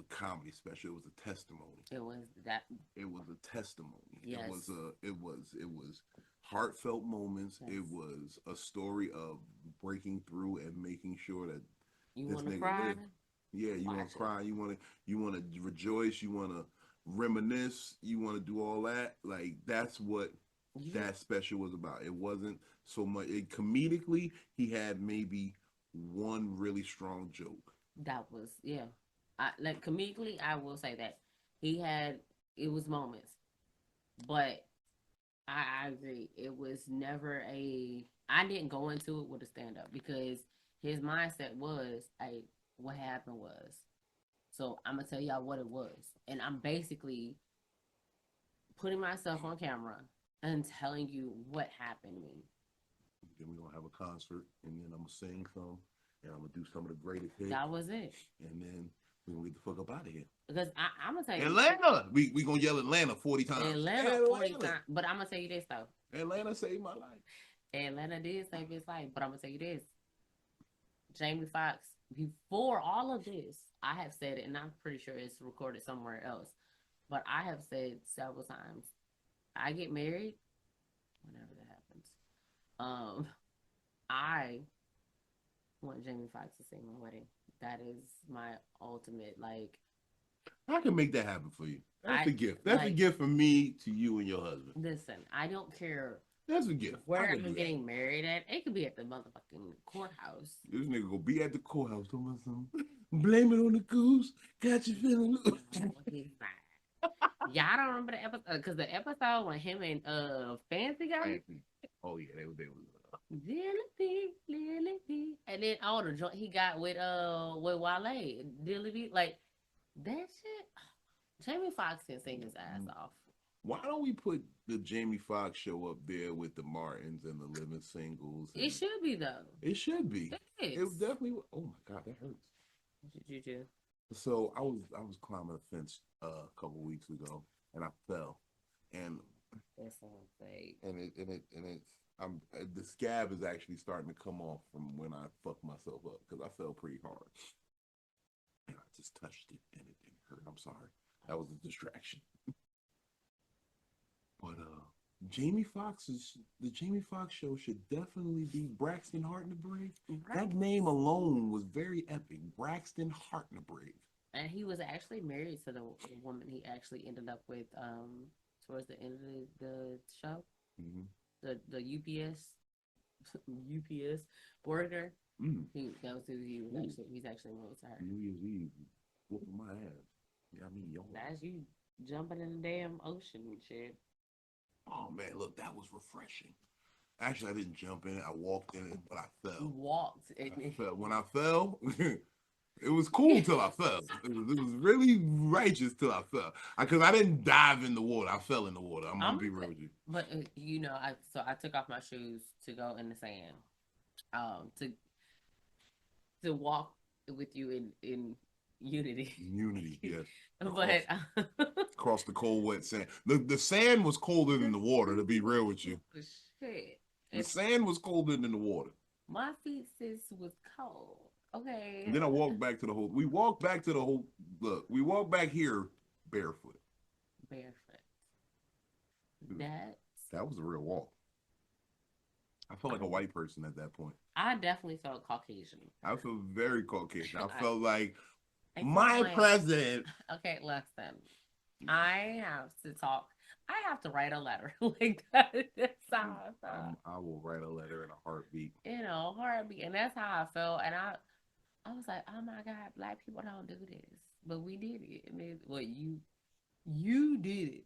comedy special. It was a testimony. It was that. It was a testimony. Yes. It was heartfelt moments. Yes. It was a story of breaking through and making sure that you want to cry. Yeah, you want to cry. You want to rejoice. You want to reminisce. You want to do all that. Like that's what that special was about. It wasn't so much. Comedically, he had maybe one really strong joke. That was like comedically, I will say that it was moments, but I agree. It was never I didn't go into it with a stand up because his mindset was, what happened was. So I'm gonna tell y'all what it was, and I'm basically putting myself on camera and telling you what happened to me. Then we're gonna have a concert, and then I'm gonna sing some, and I'm gonna do some of the greatest hits. That was it. And then we're gonna get the fuck up out of here. Because I'm gonna tell you, Atlanta. We gonna yell Atlanta 40 times. Atlanta 40 times. But I'm gonna tell you this though. Atlanta saved my life. Atlanta did save his life, but I'm gonna tell you this. Jamie Foxx, before all of this, I have said it, and I'm pretty sure it's recorded somewhere else, but I have said several times, I get married, whenever that happens, I want Jamie Foxx to sing my wedding. That is my ultimate, like... I can make that happen for you. That's a gift. That's a gift from me to you and your husband. Listen, I don't care... That's a gift. Where I'm getting married at, it could be at the motherfucking courthouse. This nigga gonna be at the courthouse talking about something. Blame it on the goose. Got you feeling loose. Y'all don't remember the episode? Because the episode when him and Fancy got it? Oh yeah, they was. Dilly, and then all the joint he got with Wale, Dilly, like that shit. Jamie Foxx can sing his ass off. Why don't we put the Jamie Foxx show up there with the Martins and the Living Singles? It should be though. It should be. It was definitely. Oh my god, that hurts. What did you do? So I was climbing a fence a couple weeks ago, and I fell, and that sounds fake. And it's the scab is actually starting to come off from when I fucked myself up because I fell pretty hard, and I just touched it and it didn't hurt. I'm sorry, that was a distraction. But the Jamie Foxx show should definitely be Braxton Hart and the Brave. Right. That name alone was very epic. Braxton Hart and the Brave. And he was actually married to the woman he actually ended up with towards the end of the show. Mm-hmm. The UPS worker. Mm. That was who he was actually. He's actually married to her. New Year's Eve, whooping my ass. Yeah, I mean, yo. That's you jumping in the damn ocean and shit. Oh man, look, that was refreshing. Actually, I didn't jump in it. I walked in it, but I You fell. walked. When I fell, it was cool till I fell. It was really righteous till I fell. Because I didn't dive in the water. I fell in the water. I'm gonna be real with you. But you know, I took off my shoes to go in the sand, to walk with you in unity. Unity, yes. But Across the cold, wet sand. The sand was colder than the water, to be real with you. Shit. The sand was colder than the water. My feet was cold. Okay. And then I walked back to the whole. We walked back to the whole. Look, we walked back here barefoot. Barefoot. That was a real walk. I felt like a white person at that point. I definitely felt Caucasian. I felt very Caucasian. I felt like like, president. Okay, listen. I have to talk. I have to write a letter like that. That's how I felt. I will write a letter in a heartbeat. You know, heartbeat, and that's how I felt. And I was like, oh my God, Black people don't do this, but we did it. And then, well, you did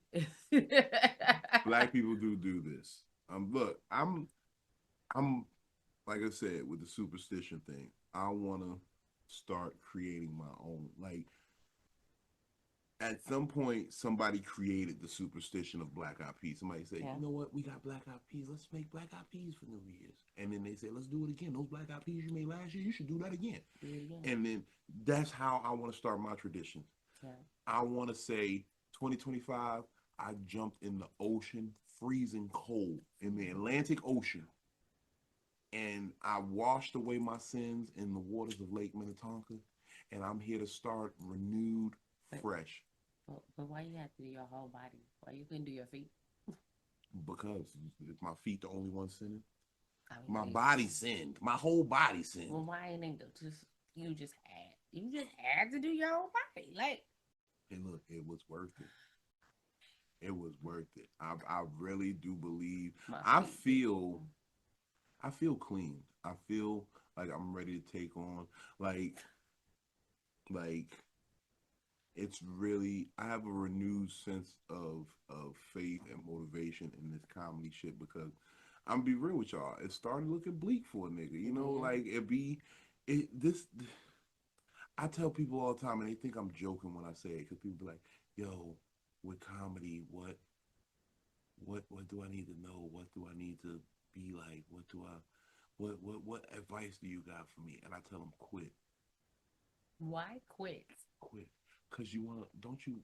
it. Black people do this. Look, I'm like I said with the superstition thing. I want to start creating my own. Like at some point, somebody created the superstition of Black Eyed Peas. Somebody said, you know what, we got Black Eyed Peas. Let's make Black Eyed Peas for New Year's. And then they say, let's do it again. Those Black Eyed Peas you made last year, you should do that again. And then that's how I want to start my tradition. Yeah. I want to say 2025, I jumped in the ocean, freezing cold, in the Atlantic Ocean. And I washed away my sins in the waters of Lake Minnetonka. And I'm here to start renewed, fresh. But why you have to do your whole body? Why you couldn't do your feet? Because my feet the only one sinning. My body sinned. My whole body sinned. Well, why ain't it you just had to do your whole body? Like, and look, it was worth it. It was worth it. I really do believe. I feel clean. I feel like I'm ready to take on like it's really, I have a renewed sense of faith and motivation in this comedy shit because I'm be real with y'all. It started looking bleak for a nigga, you know, like I tell people all the time and they think I'm joking when I say it because people be like, yo, with comedy, what do I need to know? What do I need to be like? What advice do you got for me? And I tell them quit. Why quit? Quit. Cause you don't you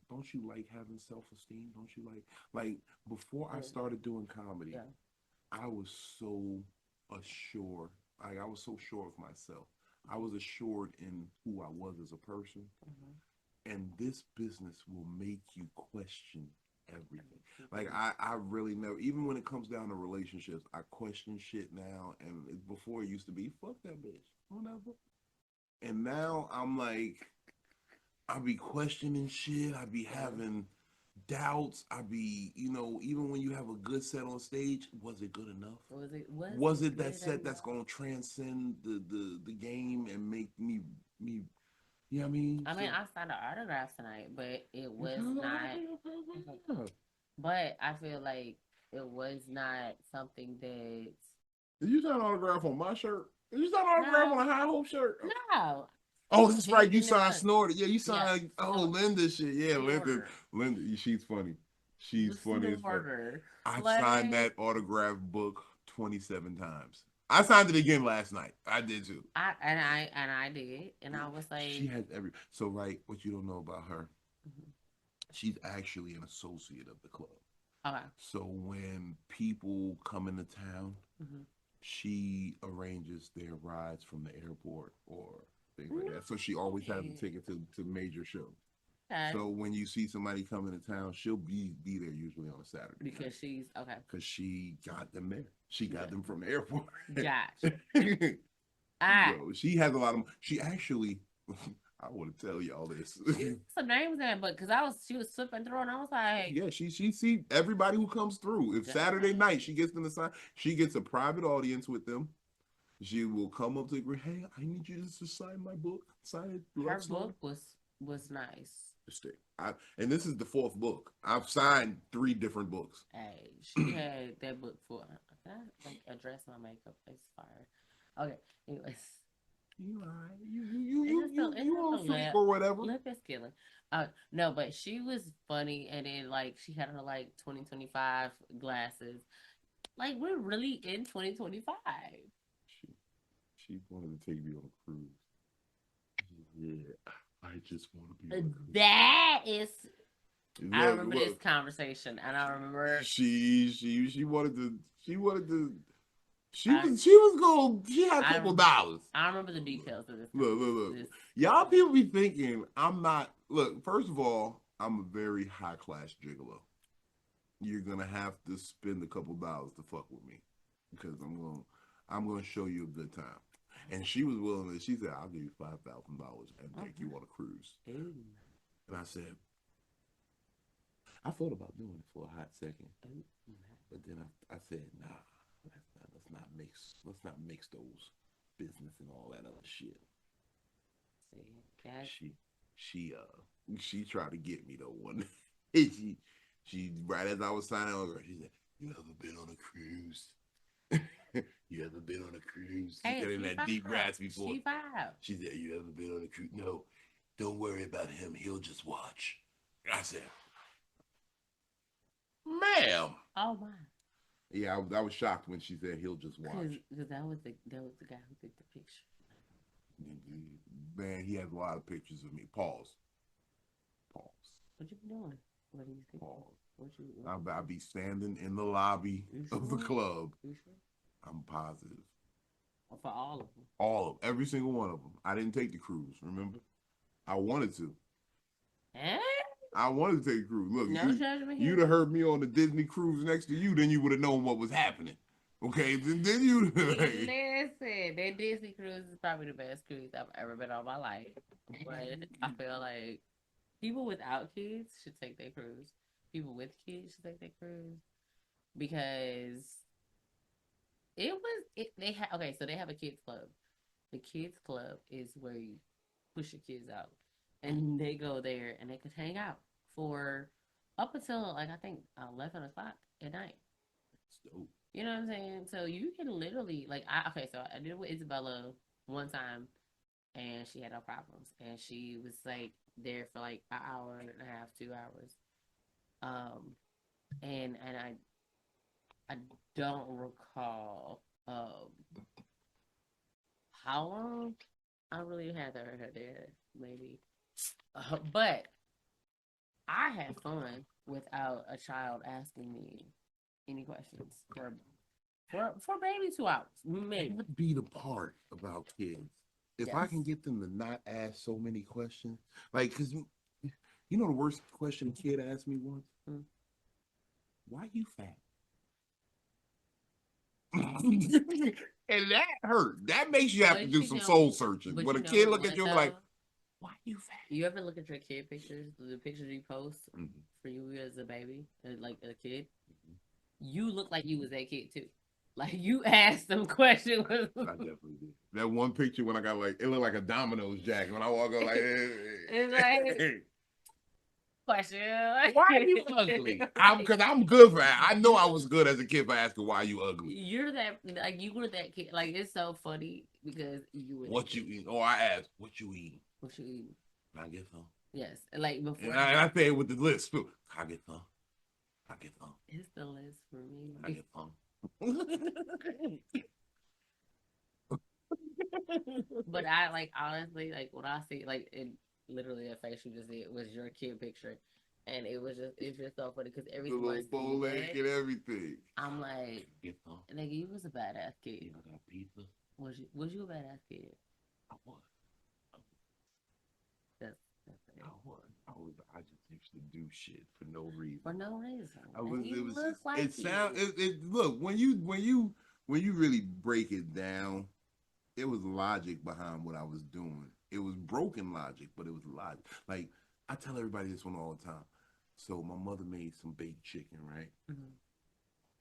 like having self-esteem? Don't you like before I started doing comedy, I was so assured. Like I was so sure of myself. I was assured in who I was as a person. And this business will make you question everything. Like I really know, even when it comes down to relationships, I question shit now. And before it used to be, fuck that bitch, whatever. And now I'm like, I be questioning shit. I be having doubts. I be, you know, even when you have a good set on stage, was it good enough? Was it that set that's gonna transcend the game and make me you know what I mean? I mean, I signed an autograph tonight, but it was not. But I feel like it was not something that. Did you sign an autograph on my shirt? Did you sign an autograph on a High Hope shirt? No. Oh, that's right. You signed Snorted. Yeah, you signed Linda shit. Yeah, Linda. She's funny. She's funny as fuck. I signed that autograph book 27 times. I signed it again last night. I did too. I did, and I was like, she has so right. What you don't know about her, she's actually an associate of the club. Okay. So when people come into town, she arranges their rides from the airport or things like that. So she always has a ticket to major shows. Okay. So when you see somebody come into town, she'll be there usually on a Saturday. Because she's because she got them there. She got them from the airport. Gotcha. So she has a lot of. She actually, I want to tell y'all this. Some names in that book because she was slipping through and I was like, yeah, she see everybody who comes through. If Saturday night she gets them to sign, she gets a private audience with them. She will come up to the hey, I need you to sign my book. Sign it. Her book was nice. And this is the 4th book. I've signed 3 different books. Hey, she had that book for Can I like address my makeup? It's fire. Okay. Anyways. You alright? You on fleek lip. or whatever? Lip is killing. No, but she was funny, and then like she had her like 2025 glasses. Like we're really in 2025. She wanted to take me on a cruise. Yeah, I just want to be on a cruise. That is. I Look, remember this conversation, and I remember she wanted to she had a couple dollars. I remember the details of this. Look. Y'all people be thinking I'm not. Look, first of all, I'm a very high class gigolo. You're gonna have to spend a couple dollars to fuck with me because I'm gonna show you a good time. And she was willing to. She said, "I'll give you $5,000 and take you on a cruise." Ooh. And I said, I thought about doing it for a hot second, but then I said, "Nah, let's not mix those business and all that other shit." She tried to get me though one day. she right as I was signing over, she said, "You ever been on a cruise? You ever been on a cruise?" She said in that deep raspy voice. She said, "You ever been on a cruise?" "No, don't worry about him. He'll just watch." I said, "Ma'am." Oh my. Yeah, I was shocked when she said he'll just watch. Because that was the guy who took the picture. Man, he has a lot of pictures of me. Pause. What you been doing? What do you think? Pause. I'll be standing in the lobby of the club. You sure? I'm positive. For all of them? All of them. Every single one of them. I didn't take the cruise, remember? I wanted to. Eh? I wanted to take a cruise. Look, no judgment here. You'd have heard me on the Disney cruise next to you, then you would have known what was happening. Okay, then you. Listen, that Disney cruise is probably the best cruise I've ever been on my life. But I feel like people without kids should take their cruise. People with kids should take their cruise because so they have a kids club. The kids club is where you push your kids out, and they go there and they can hang out for up until like I think 11 o'clock at night. That's dope. You know what I'm saying? So you can literally so I did it with Isabella one time, and she had no problems, and she was like there for like an hour and a half, 2 hours, and I don't recall how long I really had her there, maybe, but I had fun without a child asking me any questions for maybe 2 hours. Maybe. That would be the part about kids. If I can get them to not ask so many questions, like, because you know the worst question a kid asked me once? Why you fat? And that hurt. That makes you have to do some soul searching. When a kid look at you like, why you fat? You ever look at your kid pictures, the pictures you post for you as a baby, like a kid? You look like you was that kid too. Like you asked them questions. I definitely did. That one picture when I got like, it looked like a Domino's jacket. When I walk up like, it's like, question. Why are you ugly? Because I'm good for that. I know I was good as a kid for asking why you ugly. You're that, like you were that kid. Like it's so funny because you were. What you eat? Or I asked, what you eating? What you eating? Can I get some? Yes, like before. And I say it with the list too. Can I get some? Can I get some? It's the list for me. Can I get some? But I like honestly like when I see like it literally a face you just did was your kid picture, and it's just so funny because every the little bow leg and everything. I'm like, nigga, you was a badass kid. I got pizza. Was you a badass kid? I was. I just used to do shit for no reason. For no reason. Look, when you really break it down, it was logic behind what I was doing. It was broken logic, but it was logic. Like I tell everybody this one all the time. So my mother made some baked chicken, right? Mm-hmm.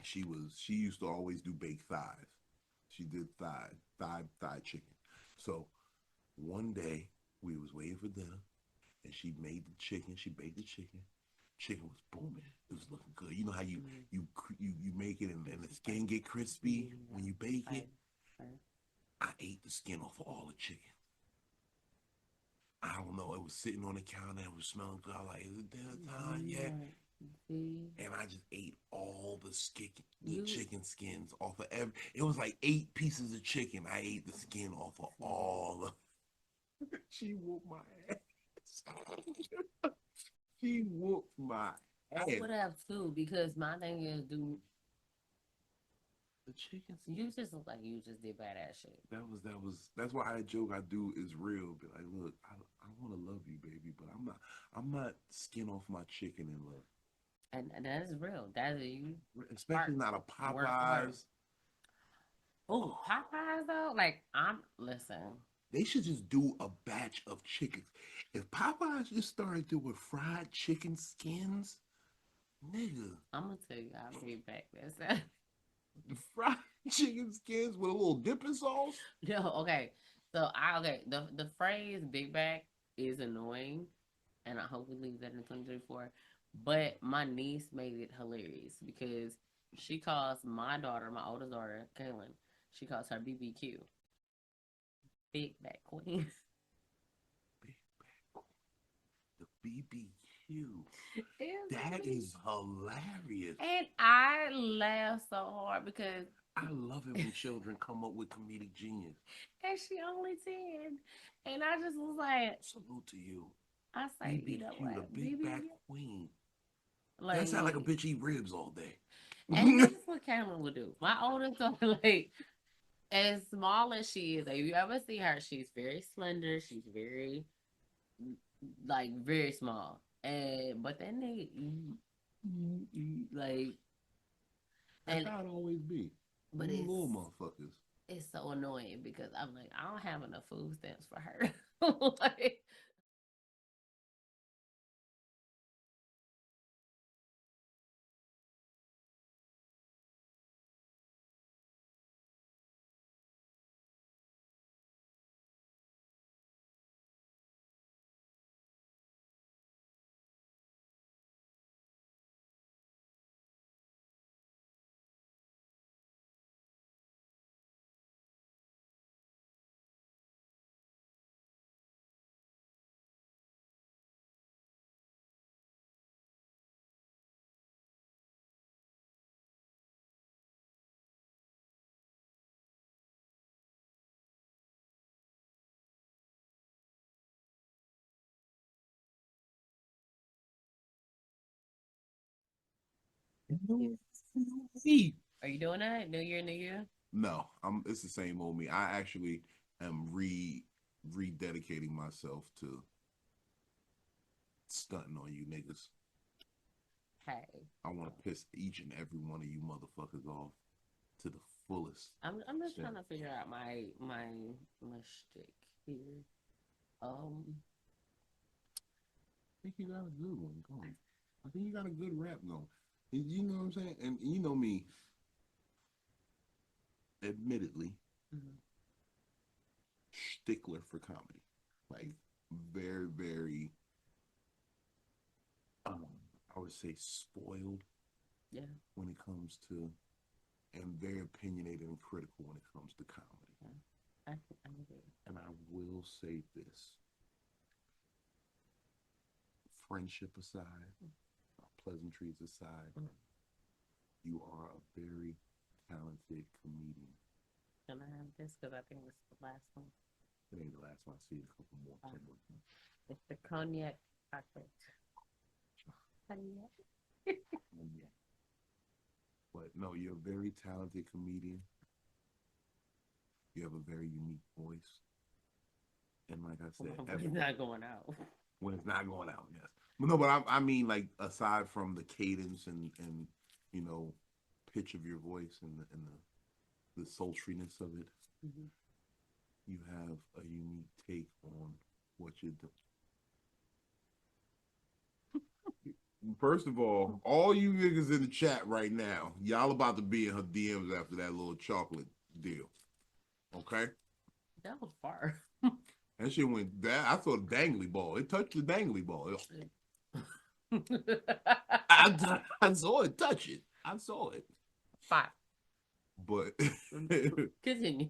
She used to always do baked thighs. She did thigh chicken. So one day we was waiting for dinner. And she made the chicken. She baked the chicken. Chicken was booming. It was looking good. You know how you you make it and the skin get crispy when you bake it. I ate the skin off of all the chicken. I don't know. It was sitting on the counter. It was smelling good. I was like, is it dinner time yet? And I just ate all the chicken skins off of every. It was like 8 pieces of chicken. I ate the skin off of all of. She whooped my ass. She whooped my ass. I would have too, because my thing is, do the chicken. you just look like you just did badass shit. That's why I joke I do is real. But like, look, I want to love you, baby, but I'm not skin off my chicken in love. And that is real. That is you. Especially not a Popeyes. Oh, Popeyes though, like listen. They should just do a batch of chickens. If Popeyes just started doing fried chicken skins, nigga. I'm gonna tell you, I'll be back. That's The fried chicken skins with a little dipping sauce. no, okay. So the phrase "big back" is annoying, and I hope we leave that in 2024. But my niece made it hilarious because she calls my daughter, my oldest daughter, Kaylin, she calls her BBQ. Big back queen. Big back. The BBQ. That is hilarious. And I laugh so hard because I love it when children come up with comedic genius. and she only 10. And I just was like, Salute to you. I say, BBQ, the big back queen. Like, that sound like a bitch eat ribs all day. and this is what Cameron would do. My oldest daughter, like, as small as she is, like, if you ever see her, she's very slender. She's very, like, very small. But then they like, that's how it always be. But it's little motherfuckers. It's so annoying because I'm like, I don't have enough food stamps for her. Like, are you doing that? New Year? No, it's the same old me. I actually am rededicating myself to stunting on you niggas. Hey. I want to piss each and every one of you motherfuckers off to the fullest. I'm just trying to figure out my shtick here. I think you got a good one going. I think you got a good rap going. You know what I'm saying? And you know me, admittedly, stickler for comedy. Like, very, very, I would say spoiled. Yeah. When it comes to, and very opinionated and critical when it comes to comedy. Yeah. I agree. And I will say this. Friendship aside, pleasantries aside, you are a very talented comedian. Can I have this? Because I think this is the last one. It ain't the last one. I see a couple more. It's the cognac chocolate. Cognac. But no, you're a very talented comedian. You have a very unique voice. And like I said, it's not going out. When it's not going out, yes. No, but I mean, like, aside from the cadence and you know, pitch of your voice and the sultriness of it, you have a unique take on what you do. First of all you niggas in the chat right now, y'all about to be in her DMs after that little chocolate deal. Okay? That was far. That shit went that. I saw the dangly ball. It touched the dangly ball. I saw it touch it. I saw it, 5. but Continue.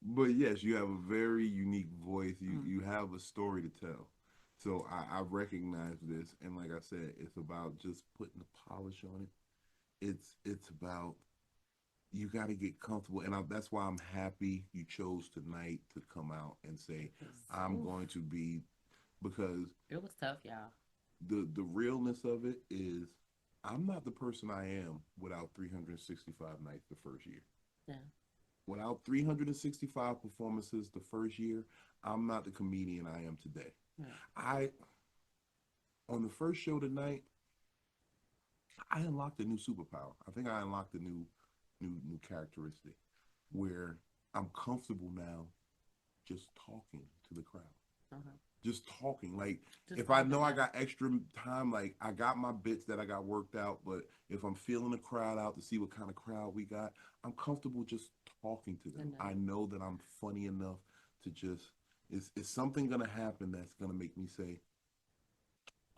but yes, you have a very unique voice. You have a story to tell. So I recognize this, and like I said, it's about just putting the polish on it. It's about you got to get comfortable, and that's why I'm happy you chose tonight to come out and say I'm going to be, because it was tough, y'all. The realness of it is I'm not the person I am without 365 nights the first year. Yeah. Without 365 performances the first year, I'm not the comedian I am today. Yeah. On the first show tonight, I unlocked a new superpower. I think I unlocked a new characteristic where I'm comfortable now just talking to the crowd. Just talking. Like, just if I know I got extra time, like I got my bits that I got worked out, but if I'm feeling the crowd out to see what kind of crowd we got, I'm comfortable just talking to them. I know that I'm funny enough to just, is something going to happen that's going to make me say,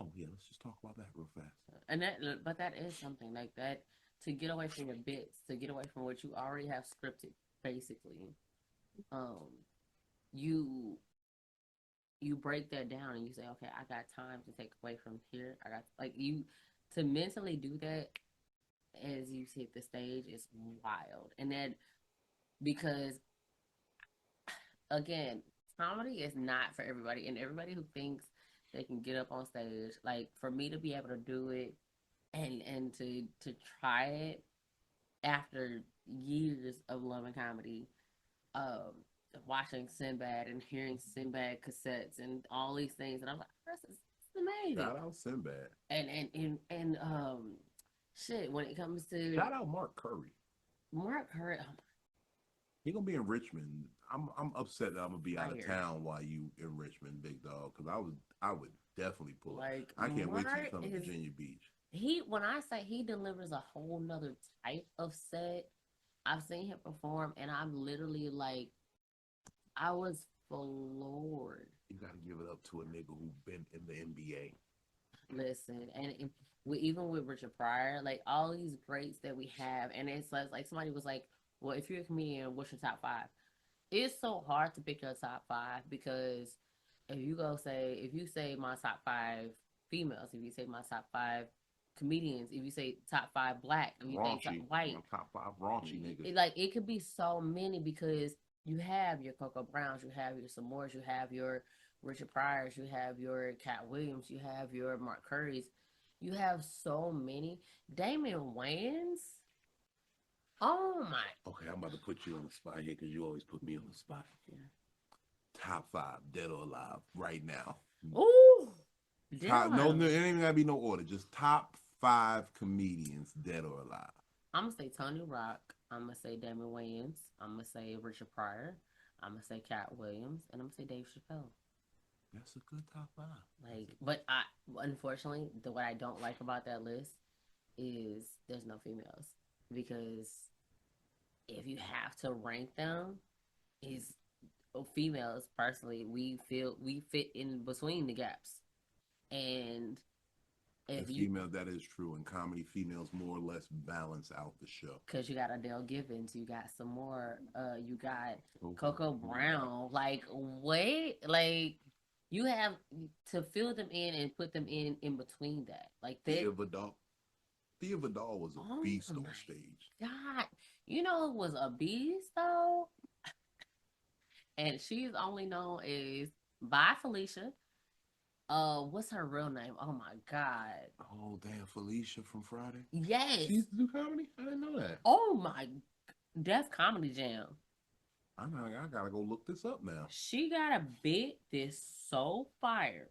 oh yeah, let's just talk about that real fast. And but that is something like that, to get away from your bits, to get away from what you already have scripted, basically. You break that down and you say, okay, I got time to take away from here. I got, like, you to mentally do that as you hit the stage is wild. And that, because again, comedy is not for everybody, and everybody who thinks they can get up on stage, like, for me to be able to do it and to try it after years of loving comedy, watching Sinbad and hearing Sinbad cassettes and all these things, and I'm like, this is amazing. Shout out Sinbad. And shit, when it comes to shout out Mark Curry. He gonna be in Richmond. I'm upset that I'm gonna be out of town while you in Richmond, big dog, because I would definitely pull it. Like, I can't wait till you come to Virginia Beach. When I say he delivers a whole nother type of set, I've seen him perform, and I'm literally like, I was floored. You gotta give it up to a nigga who been in the NBA. Listen, and even with Richard Pryor, like, all these greats that we have, and it's like somebody was like, well, if you're a comedian, what's your top 5? It's so hard to pick your top 5, because if you say my top 5 females, if you say my top 5 comedians, if you say top 5 black, if you say top white, top 5 raunchy niggas, like, it could be so many, because you have your Coco Browns, you have your Samores, you have your Richard Pryors, you have your Cat Williams, you have your Mark Currys, you have so many. Damon Wayans. Oh my. Okay, I'm about to put you on the spot here, because you always put me on the spot. Yeah. Top 5, dead or alive, right now. Ooh. No, it ain't even gotta be no order. Just top 5 comedians, dead or alive. I'm gonna say Tony Rock. I'm gonna say Damon Wayans. I'm gonna say Richard Pryor. I'm gonna say Cat Williams, and I'm gonna say Dave Chappelle. That's a good top 5. Like, but unfortunately, what I don't like about that list is there's no females, because if you have to rank them, is females. Personally, we fit in between the gaps, and if female, that is true. In comedy, females more or less balance out the show. Because you got Adele Givens, you got some more, you got Coco Brown. Like, wait, like, you have to fill them in and put them in between that. Like, Thea Vidal was a beast on stage. God, you know who was a beast though? And she's only known as by Felicia. What's her real name? Oh my God. Oh damn, Felicia from Friday. Yes. She used to do comedy? I didn't know that. Oh my, Def Comedy Jam. I gotta go look this up now. She got a bit that's so fire.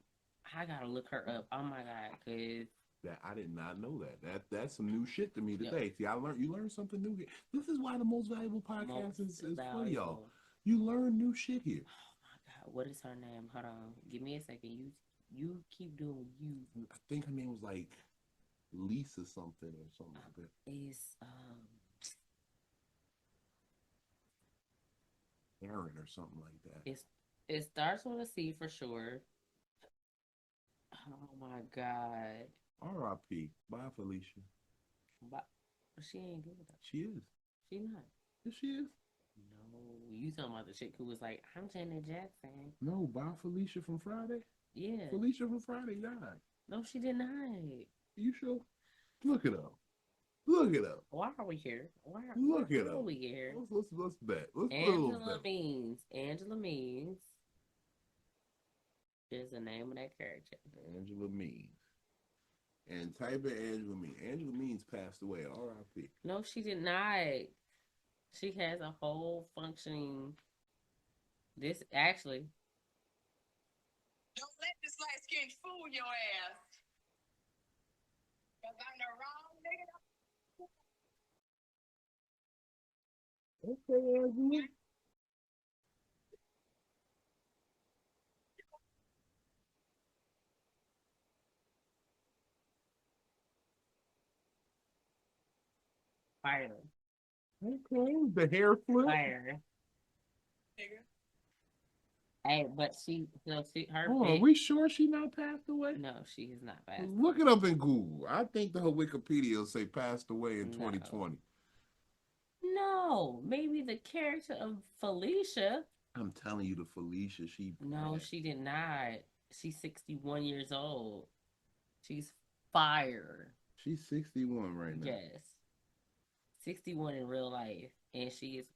I gotta look her up. Oh my God, cause that I did not know that. That's some new shit to me today. Yep. See, you learned something new here. This is why the most valuable podcast is for y'all. You learn new shit here. Oh my God, what is her name? Hold on, give me a second. You keep doing you. I think her name was like Lisa something or something like that. It's Aaron or something like that. It starts with a C for sure. Oh my God. R.I.P. Bye, Felicia. But she ain't good though. She is. She not. Yes, she is. No, you talking about the chick who was like, I'm Janet Jackson. No, by Felicia from Friday. Yeah. Felicia from Friday died. No, she did not. You sure? Look it up. Look it up. Why are we here? Look it why up. are we here? Let's bet. Let's put a Angela little bet. Means. Angela Means is the name of that character. Angela Means. And type in Angela Means. Angela Means passed away. R.I.P. No, she did not. She has a whole functioning. This actually. Don't let this light skin fool your ass. Cause I'm the wrong nigga. Okay, Angela. Fire. Okay, the hair flip. Fire. Nigga. Hey, but her Hold on, big, we sure she not passed away? no, she is not fast. Look it up in Google. I think the whole Wikipedia will say passed away in No. 2020. No, maybe the character of Felicia. I'm telling you, the Felicia, she No, passed. she did not. She's 61 years old. She's fire. She's 61 right now. Yes. 61 in real life. And she is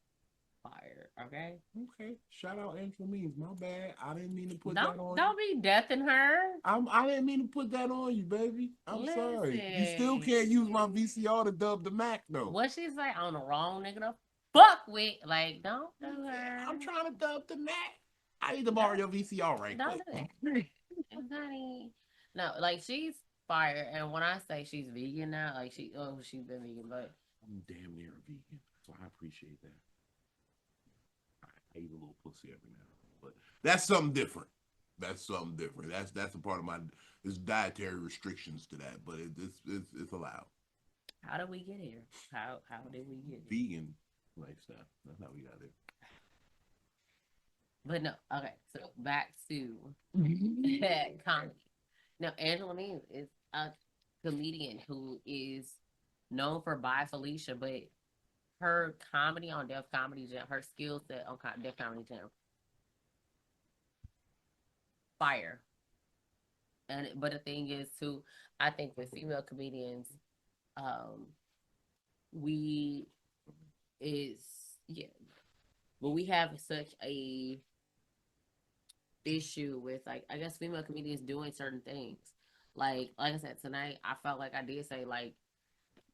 fire. Okay? Okay. Shout out Angela Means. My bad. I didn't mean to put that on Don't be deathing her. I didn't mean to put that on you, baby. I'm sorry. You still Listen. can't use my VCR to dub the Mac, though. What she's like on the wrong nigga to fuck with. Like, don't do her. I'm trying to dub the Mac. I need to borrow your VCR right Don't quick. do that. Honey. No, like she's fire. And when I say she's vegan now, like she's been vegan, but I'm damn near a vegan, so I appreciate that. I eat a little pussy every now and then, but that's something different. That's something different. That's a part of my there's dietary restrictions to that, but it's allowed. how did we get here? How did we get here? Vegan lifestyle. That's how we got there. But no, okay. So back to comedy. Now, Angela Means is a comedian who is known for By Felicia, but her comedy on Def Comedy Jam, her skill set on Def Comedy Jam, fire. But the thing is, too, I think with female comedians, we but we have such a issue with like I guess female comedians doing certain things. Like I said tonight, I felt like I did say like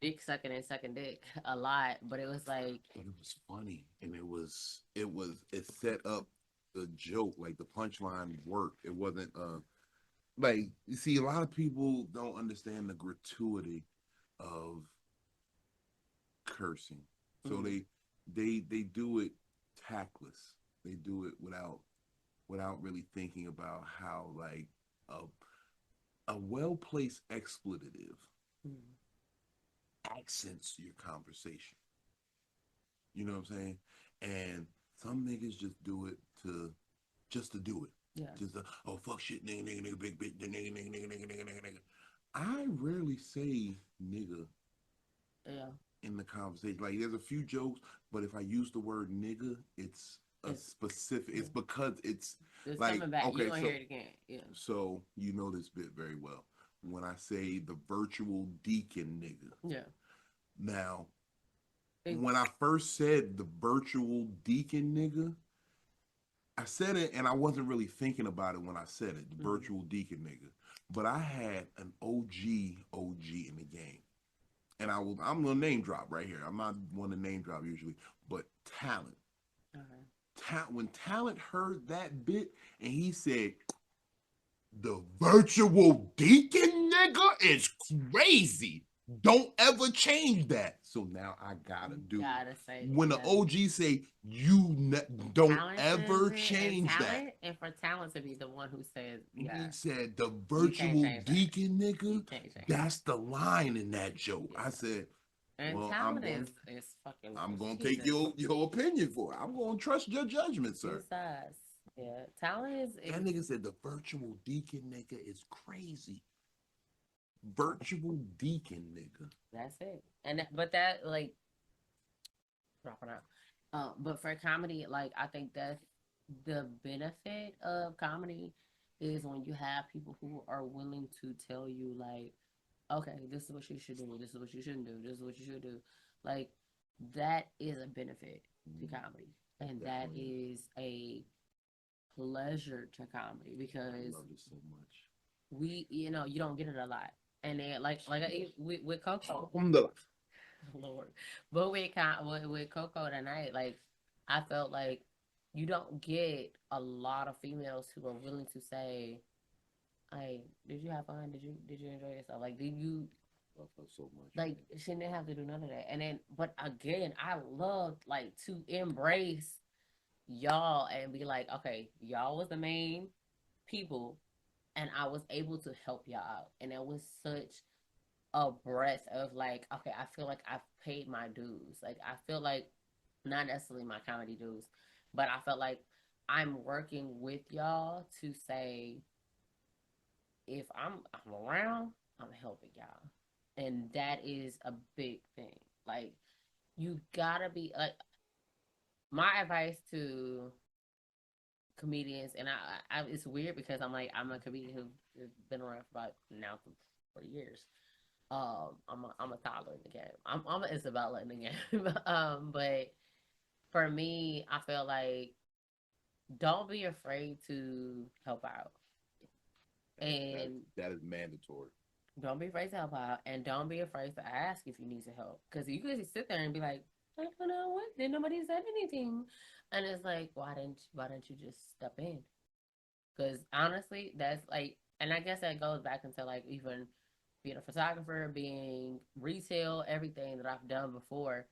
dick sucking and sucking dick a lot, but it was like But it was funny, and it set up the joke, like the punchline worked. It wasn't like you see a lot of people don't understand the gratuity of cursing, so they do it tactless. They do it without really thinking about how like a well-placed expletive accents your conversation. You know what I'm saying? And some niggas just do it just to do it. yeah. Just oh fuck shit nigga nigga nigga big bitch nigga nigga nigga nigga nigga nigga nigga. I rarely say nigga Yeah. in the conversation. Like there's a few jokes, but if I use the word nigga, it's specific. It's because it's like coming back. okay, You're gonna so, hear it again. Yeah. so you know this bit very well. When I say the virtual deacon nigga. Yeah. Now, when I first said the virtual deacon nigga, I said it and I wasn't really thinking about it when I said it, the virtual deacon nigga. But I had an OG in the game. And I'm gonna name drop right here. I'm not one to name drop usually, but Talent. When Talent heard that bit and he said, the virtual deacon nigga is crazy. Don't ever change that. So now I gotta do it. Say when the OG say don't Talent ever says it, change and that. And for Talent to be the one who says, He said the virtual deacon nigga. That's the line in that joke. Yeah. I said, and well, Talent is fucking. I'm gonna take your opinion for it. I'm gonna trust your judgment, sir. Yeah, Talent is. That nigga said the virtual deacon nigga is crazy. virtual deacon, nigga. That's it. But that like dropping out. But for comedy, like I think that's the benefit of comedy is when you have people who are willing to tell you like, okay, this is what you should do, this is what you shouldn't do, this is what you should do. Like that is a benefit to comedy. And that is a pleasure to comedy because I love it so much. you don't get it a lot. And then with Coco, Lord, but with Coco tonight, like I felt like you don't get a lot of females who are willing to say, "Hey, did you have fun? Did you enjoy yourself? Like, did you?" Love her so much. Like she didn't have to do none of that. And then, but again, I loved like to embrace y'all and be like, okay, y'all was the main people, and I was able to help y'all out, and it was such a breath of like, okay, I feel like I've paid my dues. Like I feel like not necessarily my comedy dues, but I felt like I'm working with y'all to say if I'm around, I'm helping y'all. And that is a big thing. Like you gotta be like my advice to comedians, and I it's weird because I'm a comedian who's been around for about now for years. I'm a toddler in the game. I'm an Isabella in the game. But for me, I feel like don't be afraid to help out, and that is mandatory. don't be afraid to help out, and don't be afraid to ask if you need to help, because you could sit there and be like, I don't know what, did nobody said anything, and it's like, why didn't you just step in? Because honestly, that's like, and I guess that goes back into like even being a photographer, being retail, everything that I've done before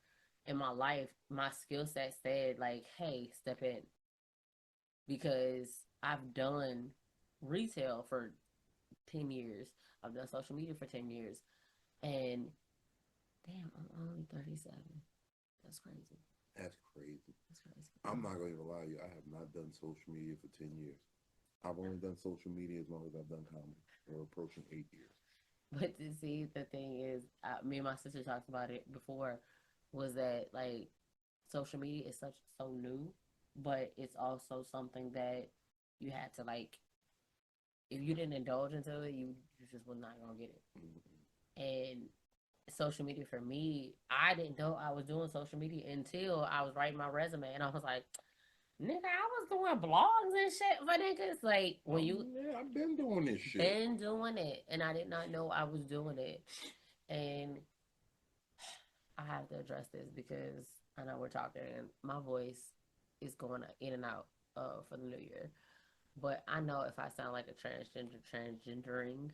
in my life, my skill set said like, hey, step in. Because I've done retail for 10 years. I've done social media for 10 years. And damn, I'm only 37. That's crazy. That's crazy. That's crazy. I'm not going to lie to you. I have not done social media for 10 years. I've only done social media as long as I've done comedy. We're approaching 8 years. But to see, the thing is, me and my sister talked about it before, was that like social media is so new, but it's also something that you had to like, if you didn't indulge into it, you just was not gonna get it. Mm-hmm. And social media for me, I didn't know I was doing social media until I was writing my resume, and I was like, nigga, I was doing blogs and shit for niggas. Like when yeah, I've been doing this shit. Been doing it, and I did not know I was doing it. And I have to address this because I know we're talking, and my voice is going in and out for the new year. But I know if I sound like a transgendering.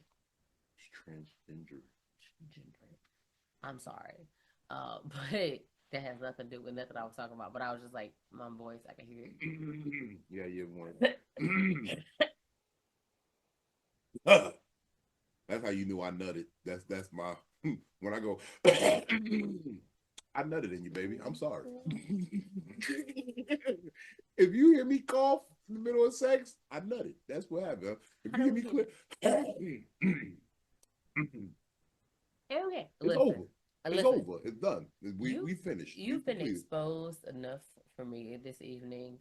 I'm sorry. But that has nothing to do with nothing I was talking about. But I was just like, my voice, I can hear it. Yeah, you want. That's how you knew I nutted. That's my when I go. I nutted in you, baby. I'm sorry. If you hear me cough in the middle of sex, I nutted. That's what happened. If you hear me clear, okay, it's over. It's over. It's done. We finished. You've been exposed enough for me this evening.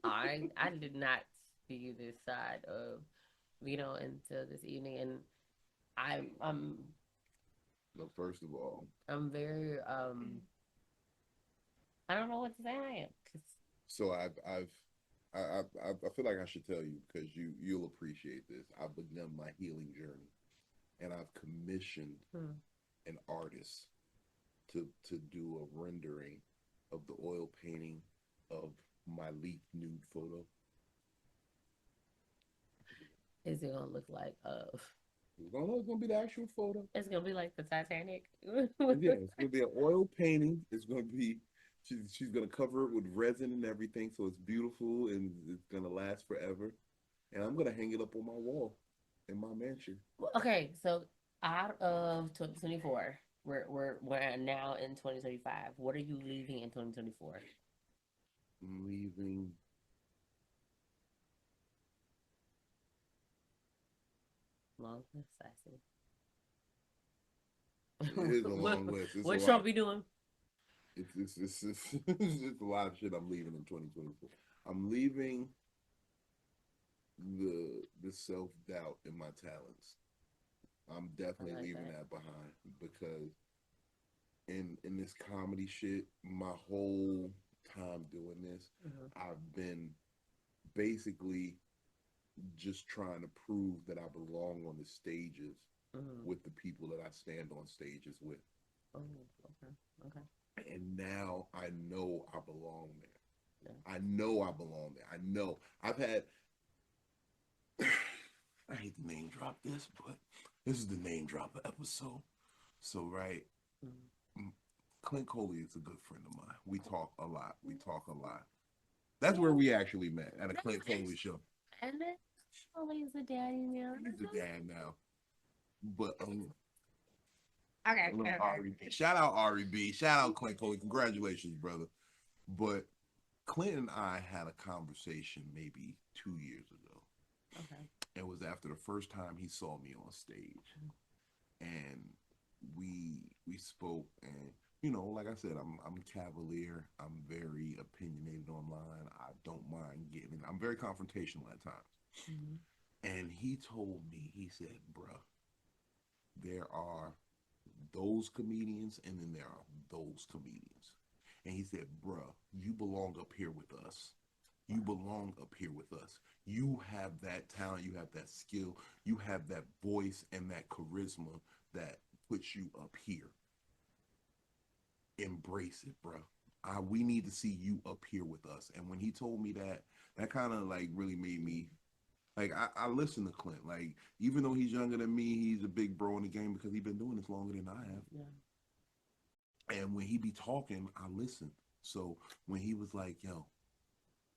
I did not see this side of Vino until this evening, and I'm. No, first of all, I'm very I don't know what to say. I am. So I feel like I should tell you because you'll appreciate this. I've begun my healing journey, and I've commissioned an artist to do a rendering of the oil painting of my leaked nude photo. Is it gonna look like It's gonna be the actual photo. It's gonna be like the Titanic. Yeah, it's gonna be an oil painting. It's gonna be she's gonna cover it with resin and everything, so it's beautiful and it's gonna last forever. And I'm gonna hang it up on my wall in my mansion. Okay, so out of 2024, we're now in 2025. What are you leaving in 2024? I'm leaving. Long list, I see. It is a long list. It's What a Trump lot. be doing? It's it's a lot of shit I'm leaving in 2024. I'm leaving the self doubt in my talents. I'm definitely like leaving that. that behind because in this comedy shit, my whole time doing this, I've been basically just trying to prove that I belong on the stages with the people that I stand on stages with. Oh, okay. And now I know I belong there. Yeah. I know I belong there. I know I've had. I hate to name drop this, but this is the name dropper episode. So, right, Clint Coley is a good friend of mine. We talk a lot. That's where we actually met, at a Clint Coley show. And then Coley's a daddy now. He's a dad now. But Okay. R.E.B. Shout out R.E.B. Shout out Clint Coley. Congratulations, brother. But Clint and I had a conversation maybe 2 years ago. Okay. It was after the first time he saw me on stage, and we spoke. And you know, like I said, I'm cavalier. I'm very opinionated online. I don't mind getting. I'm very confrontational at times. And he told me, he said, "Bruh, there are those comedians, and then there are those comedians." And he said, "Bruh, you belong up here with us. You belong up here with us. You have that talent, you have that skill, you have that voice and that charisma that puts you up here. Embrace it, bro. We need to see you up here with us." And when he told me that, that kind of like really made me, like, I listen to Clint. Like, even though he's younger than me, he's a big bro in the game because he's been doing this longer than I have. Yeah. And when he be talking, I listen. So when he was like, "Yo,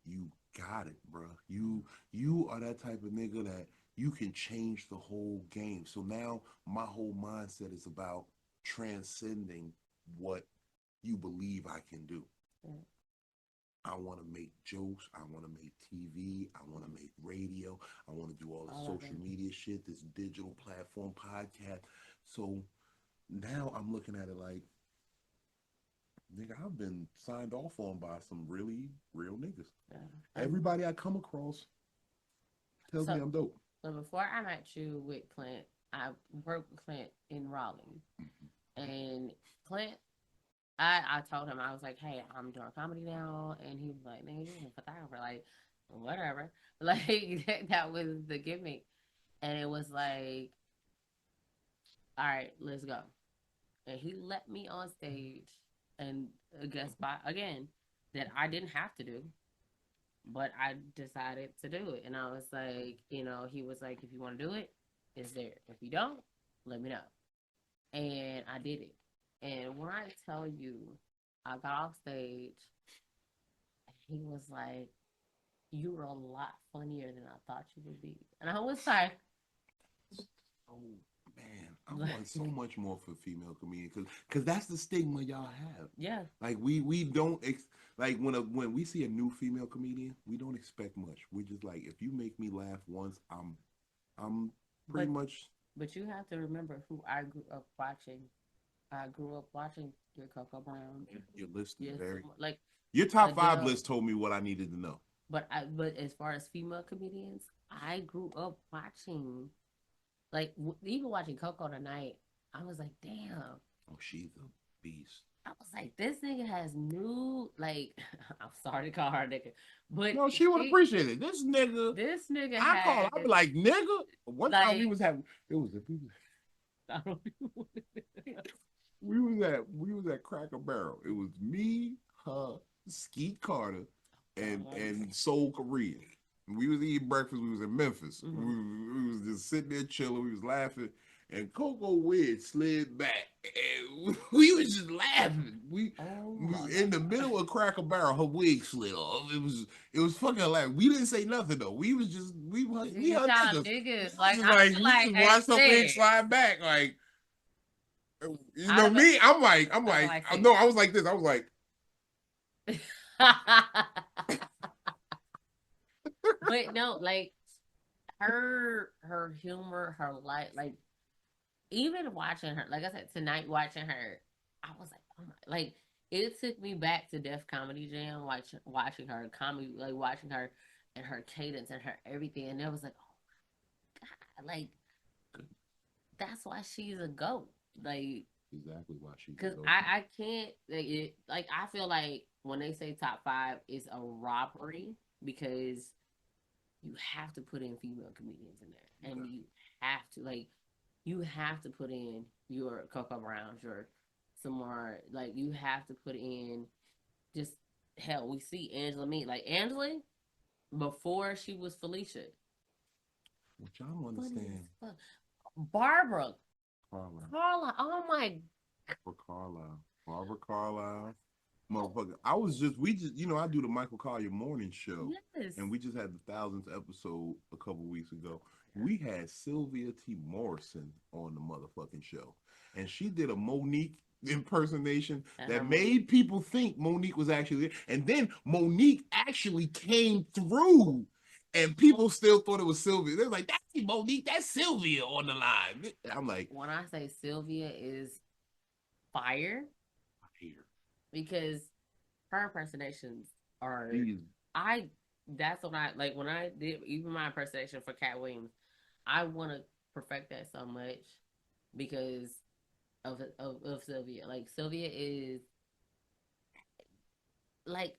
you got it, bro. You are that type of nigga that you can change the whole game." So now my whole mindset is about transcending what you believe I can do. Yeah. I want to make jokes. I want to make TV. I want to make radio. I want to do all the social media shit, this digital platform, podcast. So now I'm looking at it like, nigga, I've been signed off on by some really real niggas. Yeah. Everybody I come across tells me I'm dope. So before I met you with Clint, I worked with Clint in Raleigh. And Clint, I told him, I was like, "Hey, I'm doing comedy now." And he was like, "Nigga, you're a photographer." Like, whatever. Like, that was the gimmick. And it was like, all right, let's go. And he let me on stage and a guest spot again that I didn't have to do, but I decided to do it. And I was like, you know, he was like, "If you want to do it, it's there. If you don't, let me know." And I did it. And when I tell you, I got off stage, he was like, "You were a lot funnier than I thought you would be." And I was like, "Oh man, I want so much more for female comedians because that's the stigma y'all have." Yeah, like we don't like when we see a new female comedian, we don't expect much. We're just like, if you make me laugh once, I'm pretty much. But you have to remember who I grew up watching. I grew up watching your Coco Brown. Your list is very like your top 5 list told me what I needed to know. But as far as female comedians, I grew up watching, like, even watching Coco tonight. I was like, damn. Oh, she's a beast. I was like, this nigga has new, like, I'm sorry to call her nigga, but no, she would appreciate it. This nigga, I'd be like, nigga. One time we was having, we was at Cracker Barrel. It was me, her, Skeet Carter, and Soul Korean. We was eating breakfast. We was in Memphis. We was just sitting there chilling. We was laughing, and Coco wig slid back, and we was just laughing. We in the middle of Cracker Barrel, her wig slid off. It was fucking hilarious. We didn't say nothing though. We was just we niggas. Like watch the wig slide back. Like, you know me. I'm like no. I was like this. I was like. But no, like, her humor, her light, like even watching her, like I said, tonight watching her, I was like, oh my, like it took me back to Def Comedy Jam, watching her comedy, like watching her and her cadence and her everything, and it was like, oh my god, like that's why she's a goat, like Exactly why she's because a I can't like I feel like when they say top five, it's a robbery because you have to put in female comedians in there, and you have to like you have to put in your Coco Browns, your Samara, like you have to put in just hell. We see Angela Mee, like Angela before she was Felicia. Which I don't understand. Barbara, Carla. Carla, oh my, For Carlisle. Barbara Carlisle. Motherfucker. We just, I do the Michael Collier morning show. yes, And we just had the 1000th episode a couple weeks ago. We had Sylvia T. Morrison on the motherfucking show. And she did a Monique impersonation that made people think Monique was actually there. And then Monique actually came through. And people still thought it was Sylvia. They're like, that's Monique, that's Sylvia on the line. I'm like, when I say Sylvia is fire, because her impersonations are that's what I like when I did even my impersonation for Cat Williams. I want to perfect that so much because of Sylvia. Like Sylvia is like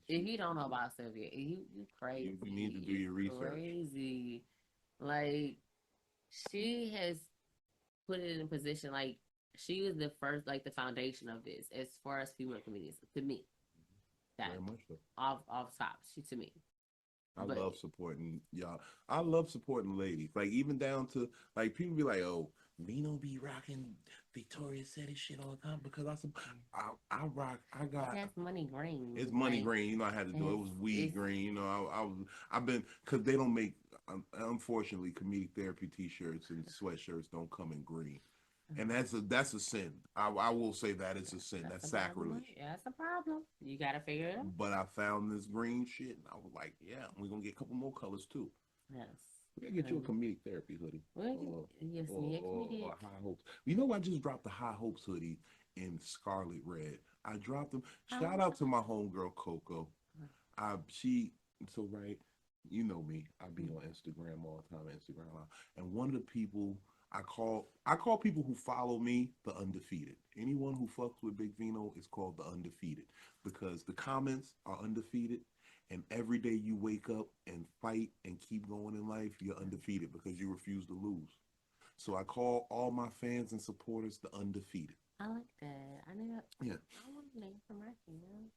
if you don't know about Sylvia, you crazy. You need to do your research. Crazy. Like she has put it in a position like she was the first, like the foundation of this as far as female comedians to me. That very much so. Off top, she to me. I love supporting y'all. I love supporting ladies. Like even down to like people be like, "Oh, Vino be rocking Victoria Said It shit all the time," because I rock. I got that's money green. It's money green. I had to do it. It was weed green. I've been because they don't make. Unfortunately, comedic therapy T-shirts and sweatshirts don't come in green. And that's a sin. I will say that it's a sin. That's sacrilege. Yeah, that's a problem. You gotta figure it out. But I found this green shit, and I was like, yeah, we're gonna get a couple more colors too. Yes. We gotta get you a comedic therapy hoodie. Yes, or High Hopes. You know, I just dropped the High Hopes hoodie in scarlet red. I dropped them. Shout out to my homegirl Coco. You know me. I be on Instagram all the time, Instagram Live. And one of the people I call people who follow me the undefeated. Anyone who fucks with Big Vino is called the undefeated because the comments are undefeated, and every day you wake up and fight and keep going in life, you're undefeated because you refuse to lose. So I call all my fans and supporters the undefeated. I like that. I want a name for my female.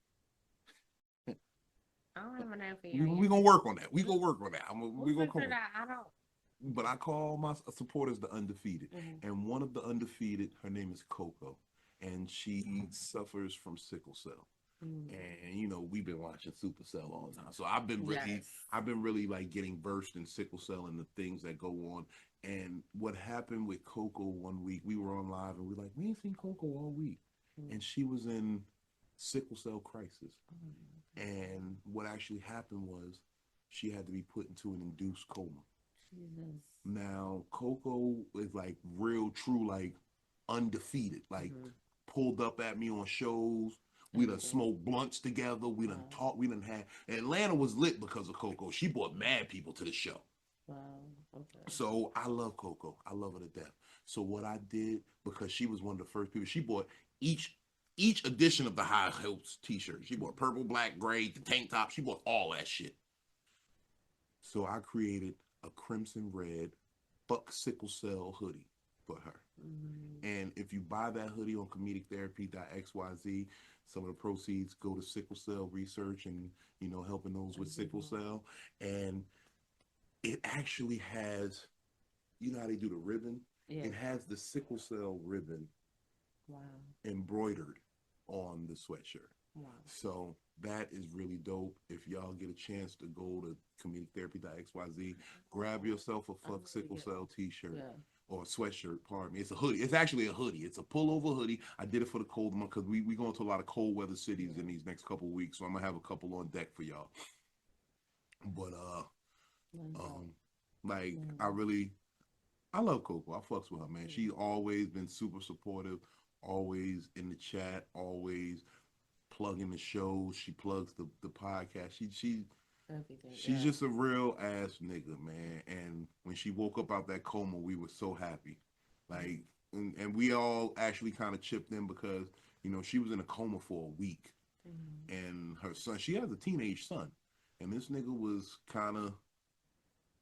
I don't have a name for you. We're gonna work on that. We're gonna work on that. We're gonna come. I don't. But I call my supporters the undefeated. And one of the undefeated, her name is Coco. And she suffers from sickle cell. And we've been watching Supercell all the time. So I've been really like getting versed in sickle cell and the things that go on. And what happened with Coco one week, we were on live and we're like, we ain't seen Coco all week. And she was in sickle cell crisis. And what actually happened was she had to be put into an induced coma. Jesus. Now Coco is like real true, like undefeated, like pulled up at me on shows. We done smoked blunts together. We done talked. We done had Atlanta was lit because of Coco. She brought mad people to the show. Wow. Okay. So I love Coco. I love her to death. So what I did, because she was one of the first people, she bought each edition of the High Hopes t-shirt. She bought purple, black, gray, the tank top. She bought all that shit. So I created a crimson red fuck sickle cell hoodie for her. And if you buy that hoodie on ComedicTherapy.xyz, some of the proceeds go to sickle cell research and helping those with sickle cell. And it actually has, how they do the ribbon? Yeah. It has the sickle cell ribbon embroidered on the sweatshirt. Wow. So that is really dope. If y'all get a chance to go to ComedicTherapy.xyz, grab yourself a fuck sickle cell t-shirt or a sweatshirt, pardon me. It's a hoodie. It's actually a hoodie. It's a pullover hoodie. I did it for the cold month because we going to a lot of cold weather cities in these next couple of weeks. So I'm going to have a couple on deck for y'all. But Like I love Coco. I fucks with her, man. She always been super supportive, always in the chat, always plugging the shows. She plugs the podcast. She's just a real ass nigga, man. And when she woke up out that coma, we were so happy. Like, and we all actually kind of chipped in because, you know, she was in a coma for a week. And her son, she has a teenage son. And this nigga was kind of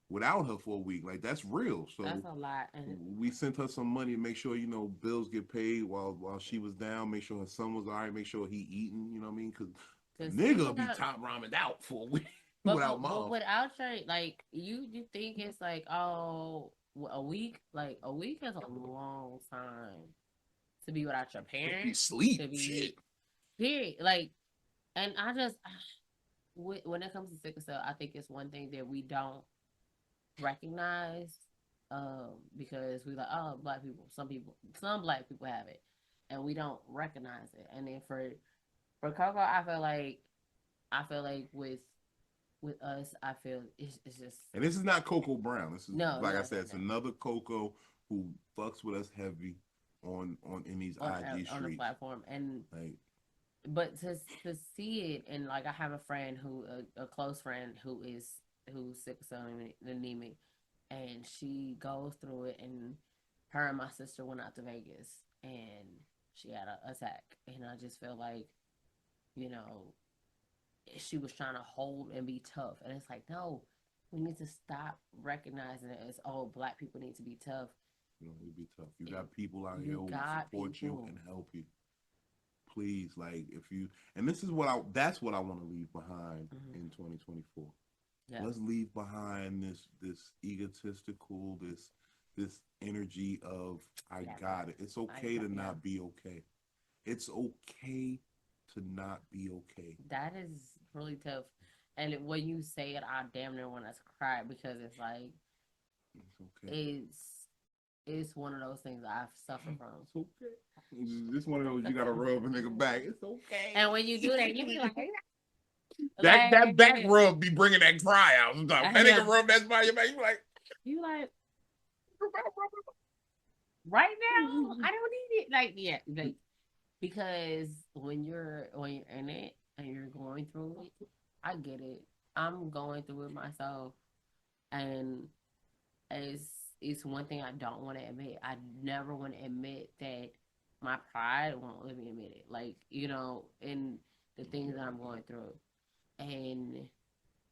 without her for a week. Like, that's real. So that's a lot. And we sent her some money to make sure, you know, bills get paid while she was down, make sure her son was all right, make sure he eating, you know what I mean? Because nigga be top ramened out for a week without mom. But without your, like, you think it's like, oh, a week? Like, a week is a long time to be without your parents. Sleep, shit. Period. Like, and I just, when it comes to sickle cell, I think it's one thing that we don't recognize, because we like, oh, black people, some black people have it, and we don't recognize it. And then for Coco, I feel like with us, I feel it's just. And this is not Coco Brown. This is I said, it's another Coco who fucks with us heavy in these IG streets on the platform. And like, but to see it, and like I have a friend a close friend who's sickle cell anemic, and she goes through it, and her and my sister went out to Vegas and she had an attack, and I just feel like, you know, she was trying to hold and be tough, and it's like, no, we need to stop recognizing it as, oh, black people need to be tough. You don't need to be tough. You got people out here who support you and help you. Please, like, if you, and this is that's what I want to leave behind in 2024. Yeah. Let's leave behind this egotistical, this energy of I got it. It's okay to not be okay. It's okay to not be okay. That is really tough. And when you say it, I damn near want to cry, because it's like, it's okay. It's one of those things I've suffered from. It's okay. This one of those you gotta rub a nigga back. It's okay. And when you do that, you be like, that back rub be bringing that cry out sometimes. That nigga rub that spot on your back. You like right now, I don't need it. Like, yeah, like, because when you're in it and you're going through it, I get it. I'm going through it myself, and it's one thing I don't want to admit. I never want to admit that my pride won't let me admit it. Like, you know, in the things that I'm going through. And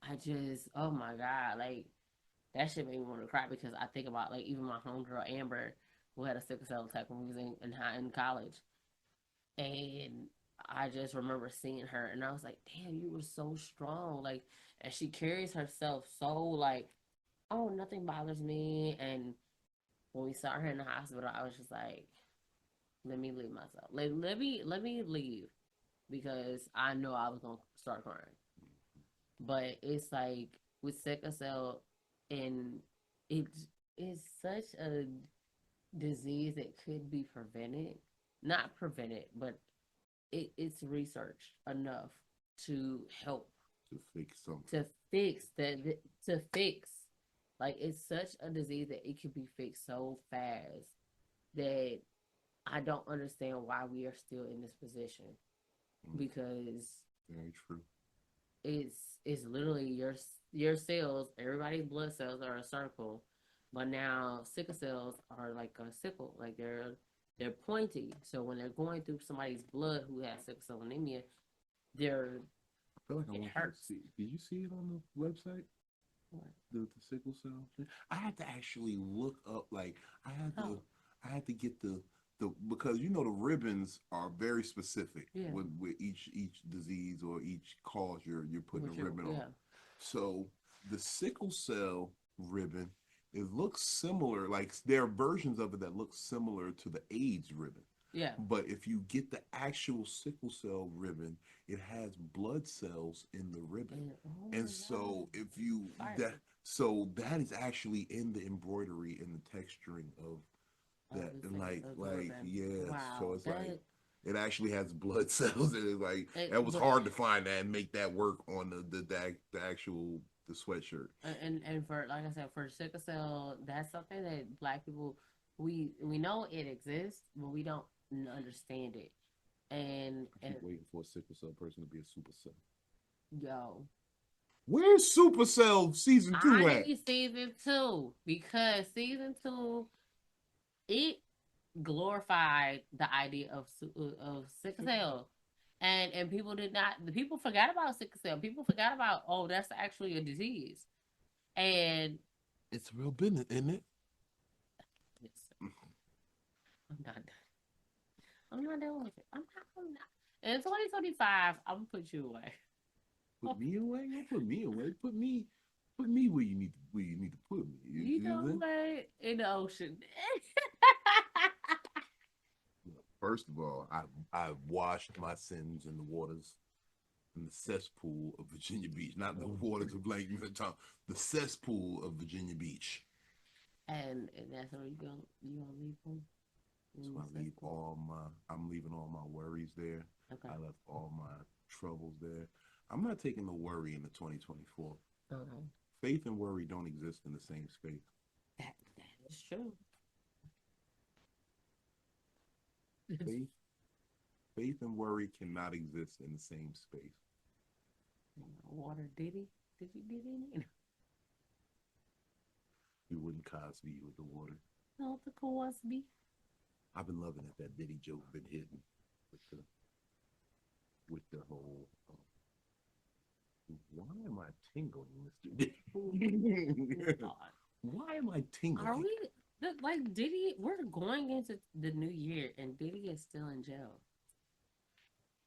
I just, oh my God, like, that shit made me want to cry, because I think about, like, even my homegirl Amber, who had a sickle cell attack when we was in college. And I just remember seeing her, and I was like, damn, you were so strong. Like, and she carries herself so, like, oh, nothing bothers me. And when we saw her in the hospital, I was just like, let me leave myself. Like, let me leave, because I know I was gonna start crying. But it's like with sickle cell, and it is such a disease that could be prevented. Not prevented, but it's researched enough to help to fix something. To fix. Like, it's such a disease that it could be fixed so fast that I don't understand why we are still in this position. Because very true. It's literally your cells, everybody's blood cells are a circle, but now sickle cells are like a sickle, like they're pointy. So when they're going through somebody's blood who has sickle cell anemia, I feel like it hurts. Did you see it on the website? What? The sickle cell. I had to actually look up. Like, I had to get the because, you know, the ribbons are very specific with each disease or each cause you're putting a ribbon on. So the sickle cell ribbon, it looks similar. Like, there are versions of it that look similar to the AIDS ribbon. Yeah. But if you get the actual sickle cell ribbon, it has blood cells in the ribbon. And so if you that is actually in the embroidery and the texturing of that. And wow. So it's like it actually has blood cells, and it's like it was hard to find that and make that work on the actual the sweatshirt. And for, like I said, for sickle cell, that's something that Black people, we know it exists, but we don't understand it. And Waiting for a sickle cell person to be a super cell. yo, Where's Supercell season 2 I at? need season 2 because season 2 it glorified the idea of sickle cell, and people did not. The people forgot about sickle cell. People forgot about, oh, that's actually a disease, and It's real business, isn't it? I'm not done. I'm not done with it. I'm not. In 2025, I'm gonna put you away. Put me away. Don't put me away. Put me where you need to put me. You know know what I'm saying? what? In the ocean. First of all, I washed my sins in the waters, in the cesspool of Virginia Beach, not the waters of Lake Middletown, the cesspool of Virginia Beach. and that's where you gonna leave them. So I'm leaving all my worries there. Okay. I left all my troubles there. I'm not taking the worry into 2024. Faith and worry don't exist in the same space. That is true. Faith and worry cannot exist in the same space. Water Diddy? Did you get in? We wouldn't Cosby you with the water. No, the Cosby. I've been loving that Diddy joke been hidden with the whole. Why am I tingling, Mr. Diddy? Why am I tingling? Are we like Diddy? We're going into the new year, and Diddy is still in jail.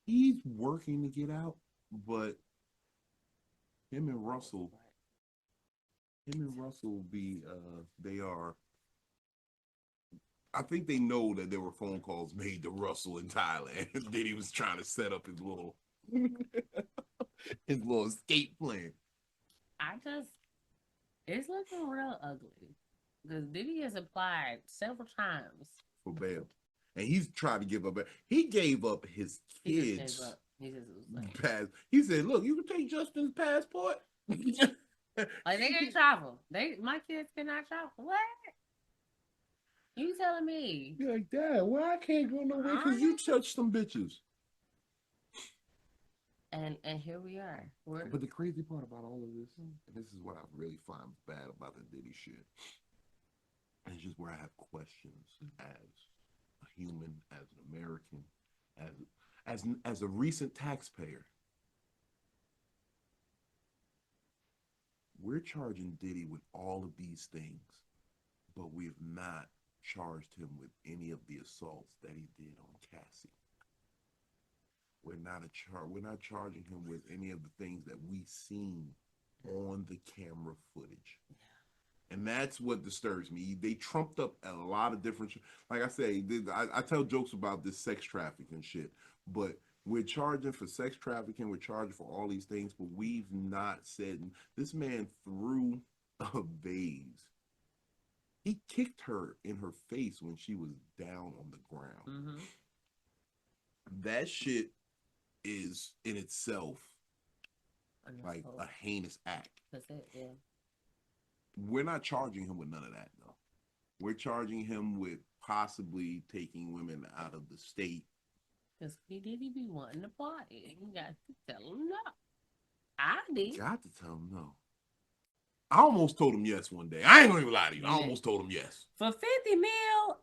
He's working to get out, but him and Russell be they are. I think they know that there were phone calls made to Russell in Thailand. Diddy was trying to set up his little escape plan. It's looking real ugly because Diddy has applied several times For bail. And he's trying to give up. He gave up his kids. He just was like, He said, "Look, you can take Justin's passport." like they can't travel. My kids cannot travel. What? You telling me? You're like, Dad, why I can't go nowhere? Because you touched some bitches. And here we are. But the crazy part about all of this, and this is what I really find bad about the Diddy shit, and it's just where I have questions as a human, as an American, as a recent taxpayer. We're charging Diddy with all of these things, but we have not charged him with any of the assaults that he did on Cassie. We're not charging him with any of the things that we've seen on the camera footage. Yeah. And that's what disturbs me. They trumped up a lot of different, like I say, I tell jokes about this sex trafficking shit, but we're charging for sex trafficking, we're charging for all these things, but we've not said, this man threw a vase. He kicked her in her face when she was down on the ground. Mm-hmm. That shit is in itself like a heinous act. That's it, yeah. We're not charging him with none of that, though. We're charging him with possibly taking women out of the state. Because he didn't be wanting to party. You got to tell him no. I did. Got to tell him no. I almost told him yes one day. I ain't gonna even lie to you. I almost told him yes. For 50 mil?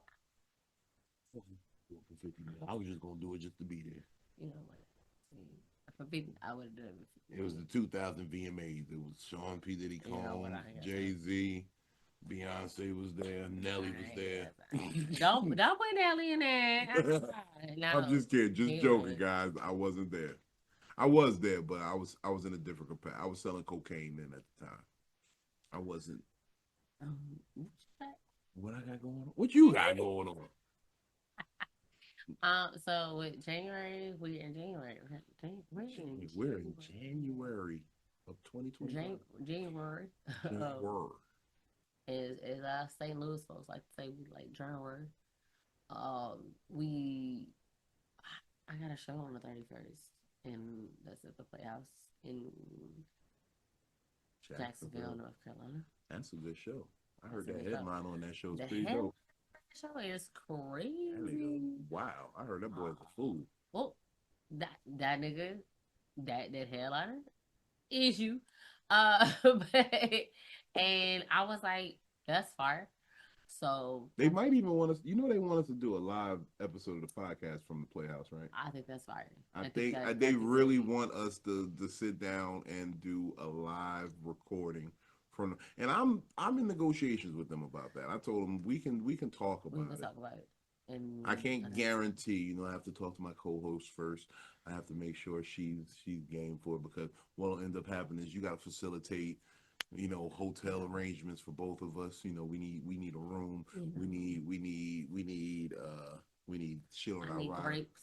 For 50 mil. I was just gonna do it just to be there. You know what? For 50, I would have done it. It was the 2000 VMAs. It was Sean P. Diddy Combs, Jay-Z, Beyonce was there, Nelly was there. Don't put Nelly in there. No. I'm just kidding, just joking, guys. I wasn't there. I was there, but I was in a different capacity. I was selling cocaine then at the time. I wasn't. What I got going on? What you got going on? So with January, we're in January. We're in January of 2020. January. Is St. Louis folks like to say, we like January. I got a show on the 31st, and that's at the Playhouse in Jacksonville, North Carolina. That's a good show. I heard That's a that good show. headline on that show is The pretty headline dope. show is That nigga, crazy. wow, I heard that boy's a fool. Well, that nigga, that headliner is you. But, and I was like, that's fire. So They might even want us. You know, they want us to do a live episode of the podcast from the Playhouse, right? I think that's fire. I think they really want us to sit down and do a live recording from. And I'm in negotiations with them about that. I told them we can talk We about can it. talk about it. And I can't guarantee. You know, I have to talk to my co-host first. I have to make sure she's game for it, because what'll end up happening is you got to facilitate, you know, hotel arrangements for both of us. You know, we need a room. We need shit on our ride. Grapes.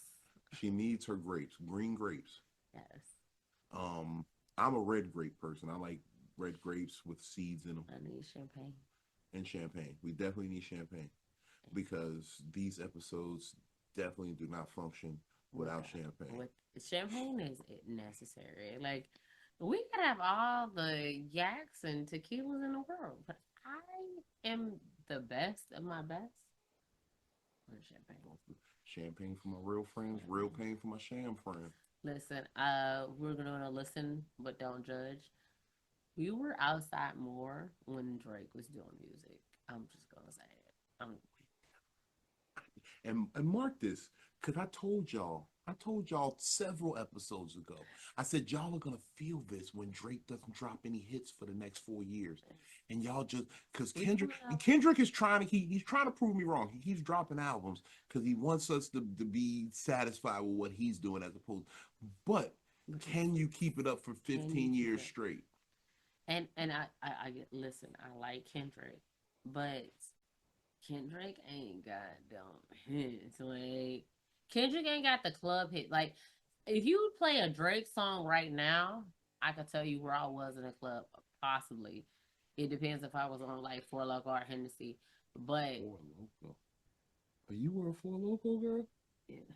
She needs her grapes, green grapes. Yes. I'm a red grape person. I like red grapes with seeds in them. I need champagne. And champagne. We definitely need champagne, because these episodes definitely do not function without champagne. Champagne is necessary. Like, we could have all the yaks and tequilas in the world, but I am the best of my best with champagne. Champagne for my real friends, real pain for my sham friend. Listen, we're gonna listen but don't judge. We were outside more when Drake was doing music. I'm just gonna say it. And mark this, because I told y'all several episodes ago, I said y'all are gonna feel this when Drake doesn't drop any hits for the next 4 years, and y'all just, because Kendrick is trying to he's trying to prove me wrong. He keeps dropping albums because he wants us to be satisfied with what he's doing as opposed. But can you keep it up for 15 years straight? And I listen. I like Kendrick, but Kendrick ain't got dumb hits. Like, Kendrick ain't got the club hit. Like, if you play a Drake song right now, I could tell you where I was in a club. Possibly, it depends if I was on like Four Loko or Hennessy. But Four Loko. Are you were a Four Loko girl? Yeah.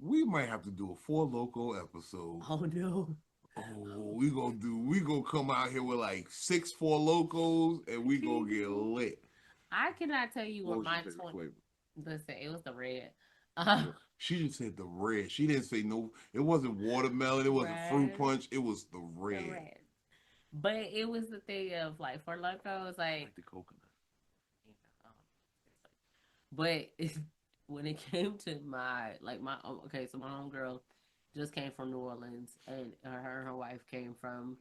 We might have to do a Four Loko episode. Oh no. Oh, we gonna come out here with like 6 Four Lokos, and we gonna get lit. I cannot tell you what my 20. Listen, it was the red. She just said the red. She didn't say no. It wasn't watermelon. It wasn't fruit punch. It was the red. But it was the thing of like Four Lokos, like the coconut. But when it came to my homegirl just came from New Orleans, and her wife came from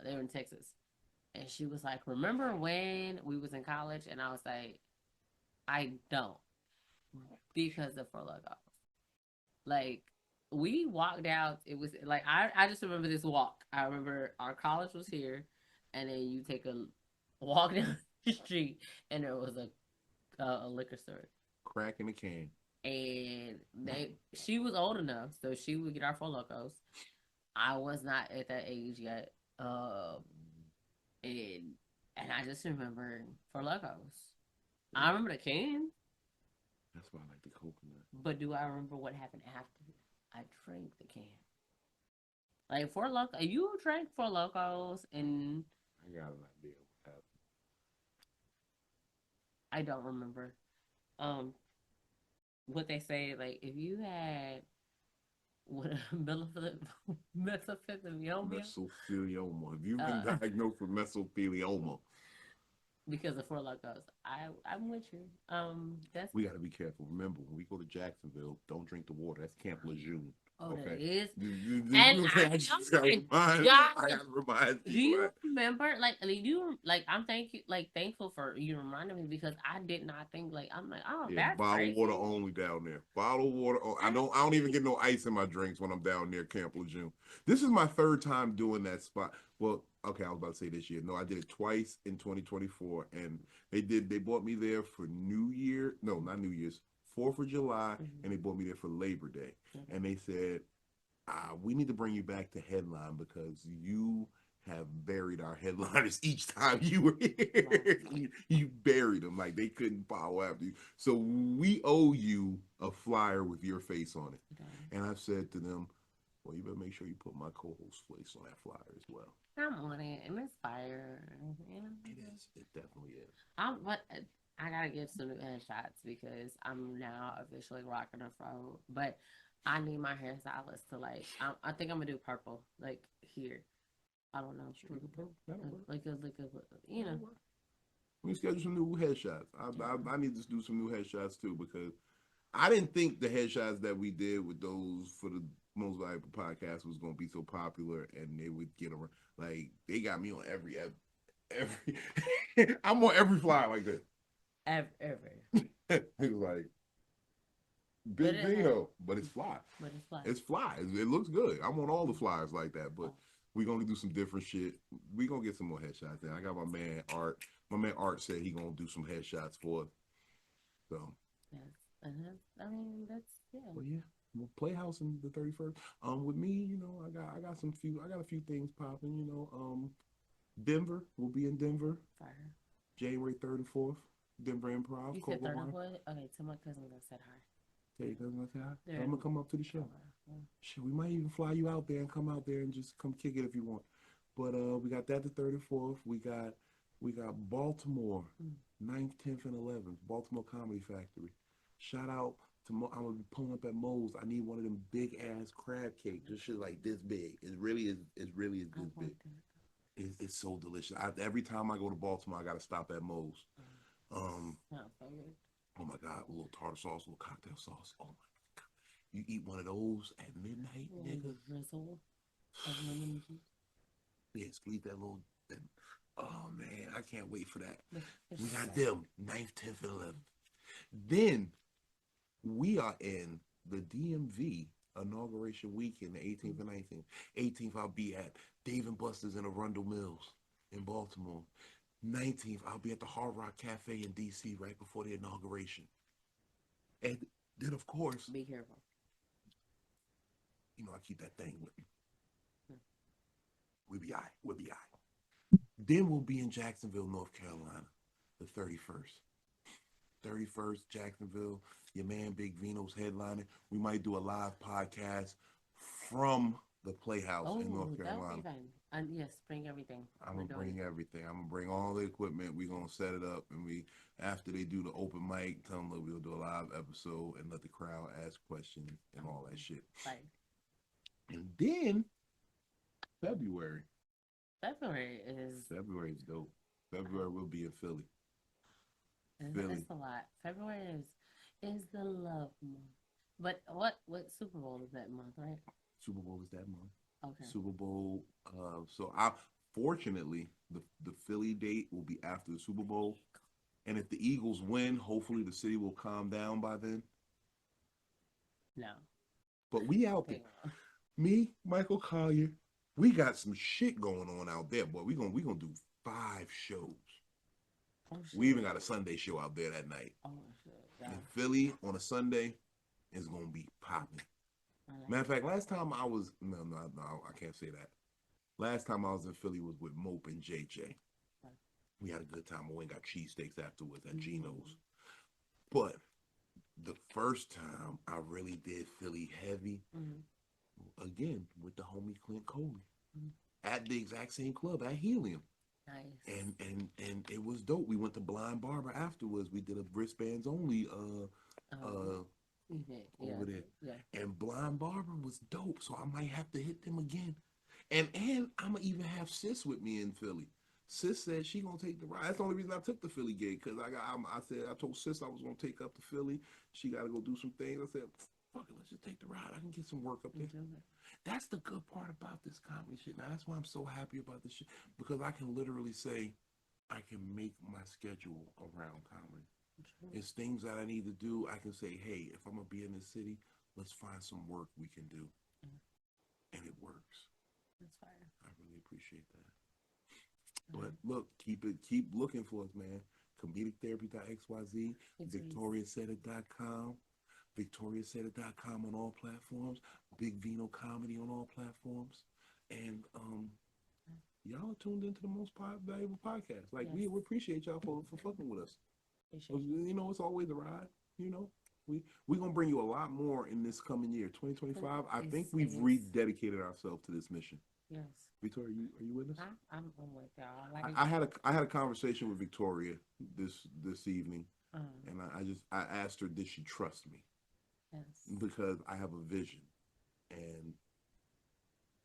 they were in Texas, and she was like, "Remember when we was in college?" And I was like, "I don't," because of Four Loko. Like, we walked out. It was like I just remember this walk. I remember our college was here, and then you take a walk down the street, and there was a liquor store. Crack in the can. And she was old enough, so she would get our Four Lokos. I was not at that age yet, and I just remember Four Lokos. I remember the can. That's why I like the coconut. But do I remember what happened after I drank the can? Like Four Loko, you drank Four Lokos, and I got an idea what happened. I don't remember. What they say, like, if you had what mesothelioma. If you've been diagnosed with mesothelioma, because of Four Lokos, I'm with you. We got to be careful. Remember, when we go to Jacksonville, don't drink the water. That's Camp Lejeune. Oh, okay. that is. I gotta remind you. Do you remember? I'm thankful for you reminding me, because I did not think, like, I'm like, oh, yeah, that's bottled crazy. water only down there. Bottled water. I don't even get no ice in my drinks when I'm down near Camp Lejeune. This is my 3rd time doing that spot. Well, okay, I was about to say this year. No, I did it twice in 2024, and they brought me there for New Year. No, not New Year's. 4th of July, and they brought me there for Labor Day. And they said, we need to bring you back to headline because you have buried our headliners each time you were here. You buried them, like they couldn't follow after you. So we owe you a flyer with your face on it. And I've said to them, well, you better make sure you put my co-host face on that flyer as well. I'm on it, and it's fire. Yeah. It is. It definitely is. But I gotta get some new headshots because I'm now officially rocking a fro. But I need my hairstylist to I think I'm gonna do purple, like here. I don't know, That'll work. like you know. We schedule some new headshots. I need to do some new headshots too because I didn't think the headshots that we did with those for the Most Valuable Podcast was going to be so popular and they would get around. Like they got me on every. I'm on every flyer like this. Ever. It was like Big Vino, but it's fly. But it's fly. It's fly. It looks good. I'm on all the flyers like that, but we're gonna do some different shit. We're gonna get some more headshots. And I got my man Art. My man Art said he gonna do some headshots for us. So Yes. And I mean that's well, yeah. Playhouse in the 31st. With me, you know, I got a few things popping, you know. Denver, we'll be in Denver. Fire. January 3rd and 4th. Denver Improv. You said 3rd and 4th? Okay, tell my cousin I said hi. Tell your cousin I said hi. Yeah. I'm gonna come up to the show. Shit, we might even fly you out there and come out there and just come kick it if you want. But we got that the 3rd and 4th. We got Baltimore, 9th, 10th, and 11th. Baltimore Comedy Factory. Shout out to I'm gonna be pulling up at Moe's. I need one of them big ass crab cakes. This shit like this big. It really is this big. It's so delicious. Every time I go to Baltimore, I gotta stop at Moe's. Oh my God, a little tartar sauce, a little cocktail sauce. Oh my God. You eat one of those at midnight, nigga. Drizzle of lemon juice. Yeah, squeeze that little. Oh man, I can't wait for that. We got them 9th, 10th, and 11th. Then we are in the DMV inauguration weekend, the 18th and 19th. 18th, I'll be at Dave and Buster's in Arundel Mills in Baltimore. 19th, I'll be at the Hard Rock Cafe in DC right before the inauguration. And then, of course, be careful. You know, I keep that thing with me. We'll be all right. Then we'll be in Jacksonville, North Carolina, the 31st. 31st, Jacksonville. Your man Big Vino's headlining. We might do a live podcast from the Playhouse in North Carolina. That would be fun. Yes, bring everything. I'm gonna bring everything. I'm gonna bring all the equipment. We're gonna set it up, and after they do the open mic, tell them that we'll do a live episode and let the crowd ask questions and all that shit. Right. And then February. February is dope. February will be in Philly. It's a lot. February is the love month. But what Super Bowl is that month, right? Super Bowl is that month. Okay. Super Bowl. Fortunately, the Philly date will be after the Super Bowl, and if the Eagles win, hopefully the city will calm down by then. No. But we out there. Me, Michael Collier, we got some shit going on out there, boy. We gonna do 5 shows. Oh, we even got a Sunday show out there that night. Oh, shit. Yeah. In Philly on a Sunday is gonna be popping. Matter of fact, last time I was no, I can't say that. Last time I was in Philly was with Mope and JJ. We had a good time. We went and got cheesesteaks afterwards at Gino's. But the first time I really did Philly heavy, again with the homie Clint Coley at the exact same club at Helium. Nice. And it was dope. We went to Blind Barber afterwards. We did a wristbands only over there. Yeah. And Blind Barber was dope. So I might have to hit them again. And I'm gonna even have Sis with me in Philly. Sis said she gonna take the ride. That's the only reason I took the Philly gig, because I told Sis I was gonna take up to Philly. She gotta go do some things. I said, fuck it, let's just take the ride. I can get some work up there. That's the good part about this comedy shit. Now that's why I'm so happy about this shit, because I can literally say I can make my schedule around comedy. It's things that I need to do. I can say, hey, if I'm gonna be in this city, let's find some work we can do. And it works. That's fire. I really appreciate that. But look, keep looking for us, man. ComedicTherapy.xyz, VictoriaSaidIt.com, VictoriaSaidIt.com on all platforms, Big Vino Comedy on all platforms, and y'all are tuned into the most valuable podcast. Like we appreciate y'all for fucking with us. You know, it's always a ride. You know, we're gonna bring you a lot more in this coming year, 2025. I think we've rededicated ourselves to this mission. Yes. Victoria, are you with us? I'm with y'all. Like I had a conversation with Victoria this evening, and I asked her, did she trust me? yes. Because I have a vision, and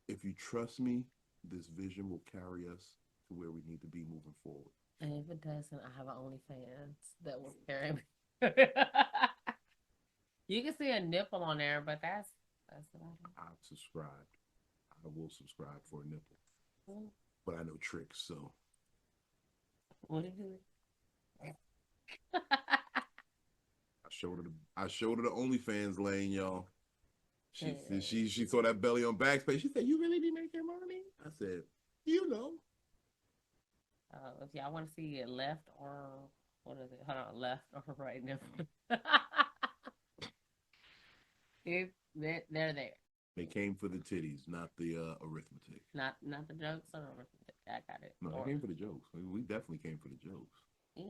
if you trust me, this vision will carry us to where we need to be moving forward. And if it doesn't, I have an OnlyFans that will carry me. You can see a nipple on there, but that's about it. I've subscribed. I will subscribe for a nipple, Mm. but I know tricks, so What did you do? I showed her the OnlyFans lane, y'all. She saw that belly on Backspace. She said, "You really be making money?" I said, "You know." If y'all want to see it, left or what is it? Hold on, left or right nipple. They're there. They came for the titties, not the arithmetic. Not the jokes or the arithmetic. I got it. No, they came for the jokes. We definitely came for the jokes. Yeah.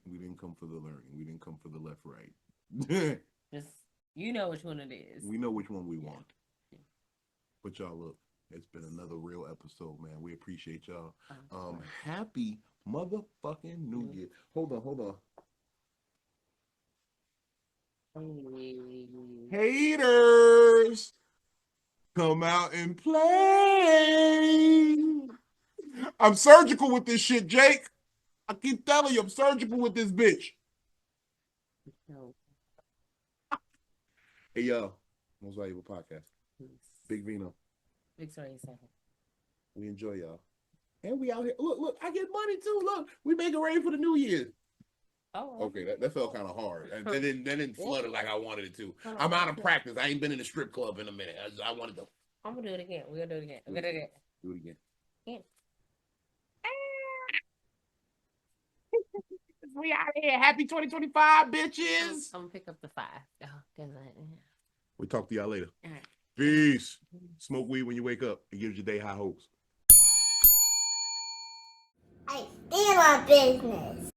We didn't come for the learning. We didn't come for the left right. Just you know which one it is. We know which one we want. Yeah. But y'all, look, it's been another real episode, man. We appreciate y'all. Happy motherfucking New Year. Hold on. Haters, come out and play. I'm surgical with this shit, Jake. I keep telling you, I'm surgical with this bitch. No. Hey, yo. Most Valuable Podcast. Big Vino. VictoriaSaidItSTL. We enjoy y'all. And we out here. Look, I get money too. Look, we making ready for the New Year. Oh, okay. That felt kind of hard. And then didn't flutter like I wanted it to. I'm out of practice. I ain't been in a strip club in a minute. I wanted to. I'm gonna do it again. We're gonna do it again. We're gonna do it again. Do it again. Yeah. We out here. Happy 2025, bitches. I'm gonna pick up the 5. We'll talk to y'all later. All right. Peace. Smoke weed when you wake up. It gives your day high hopes. I stand on business.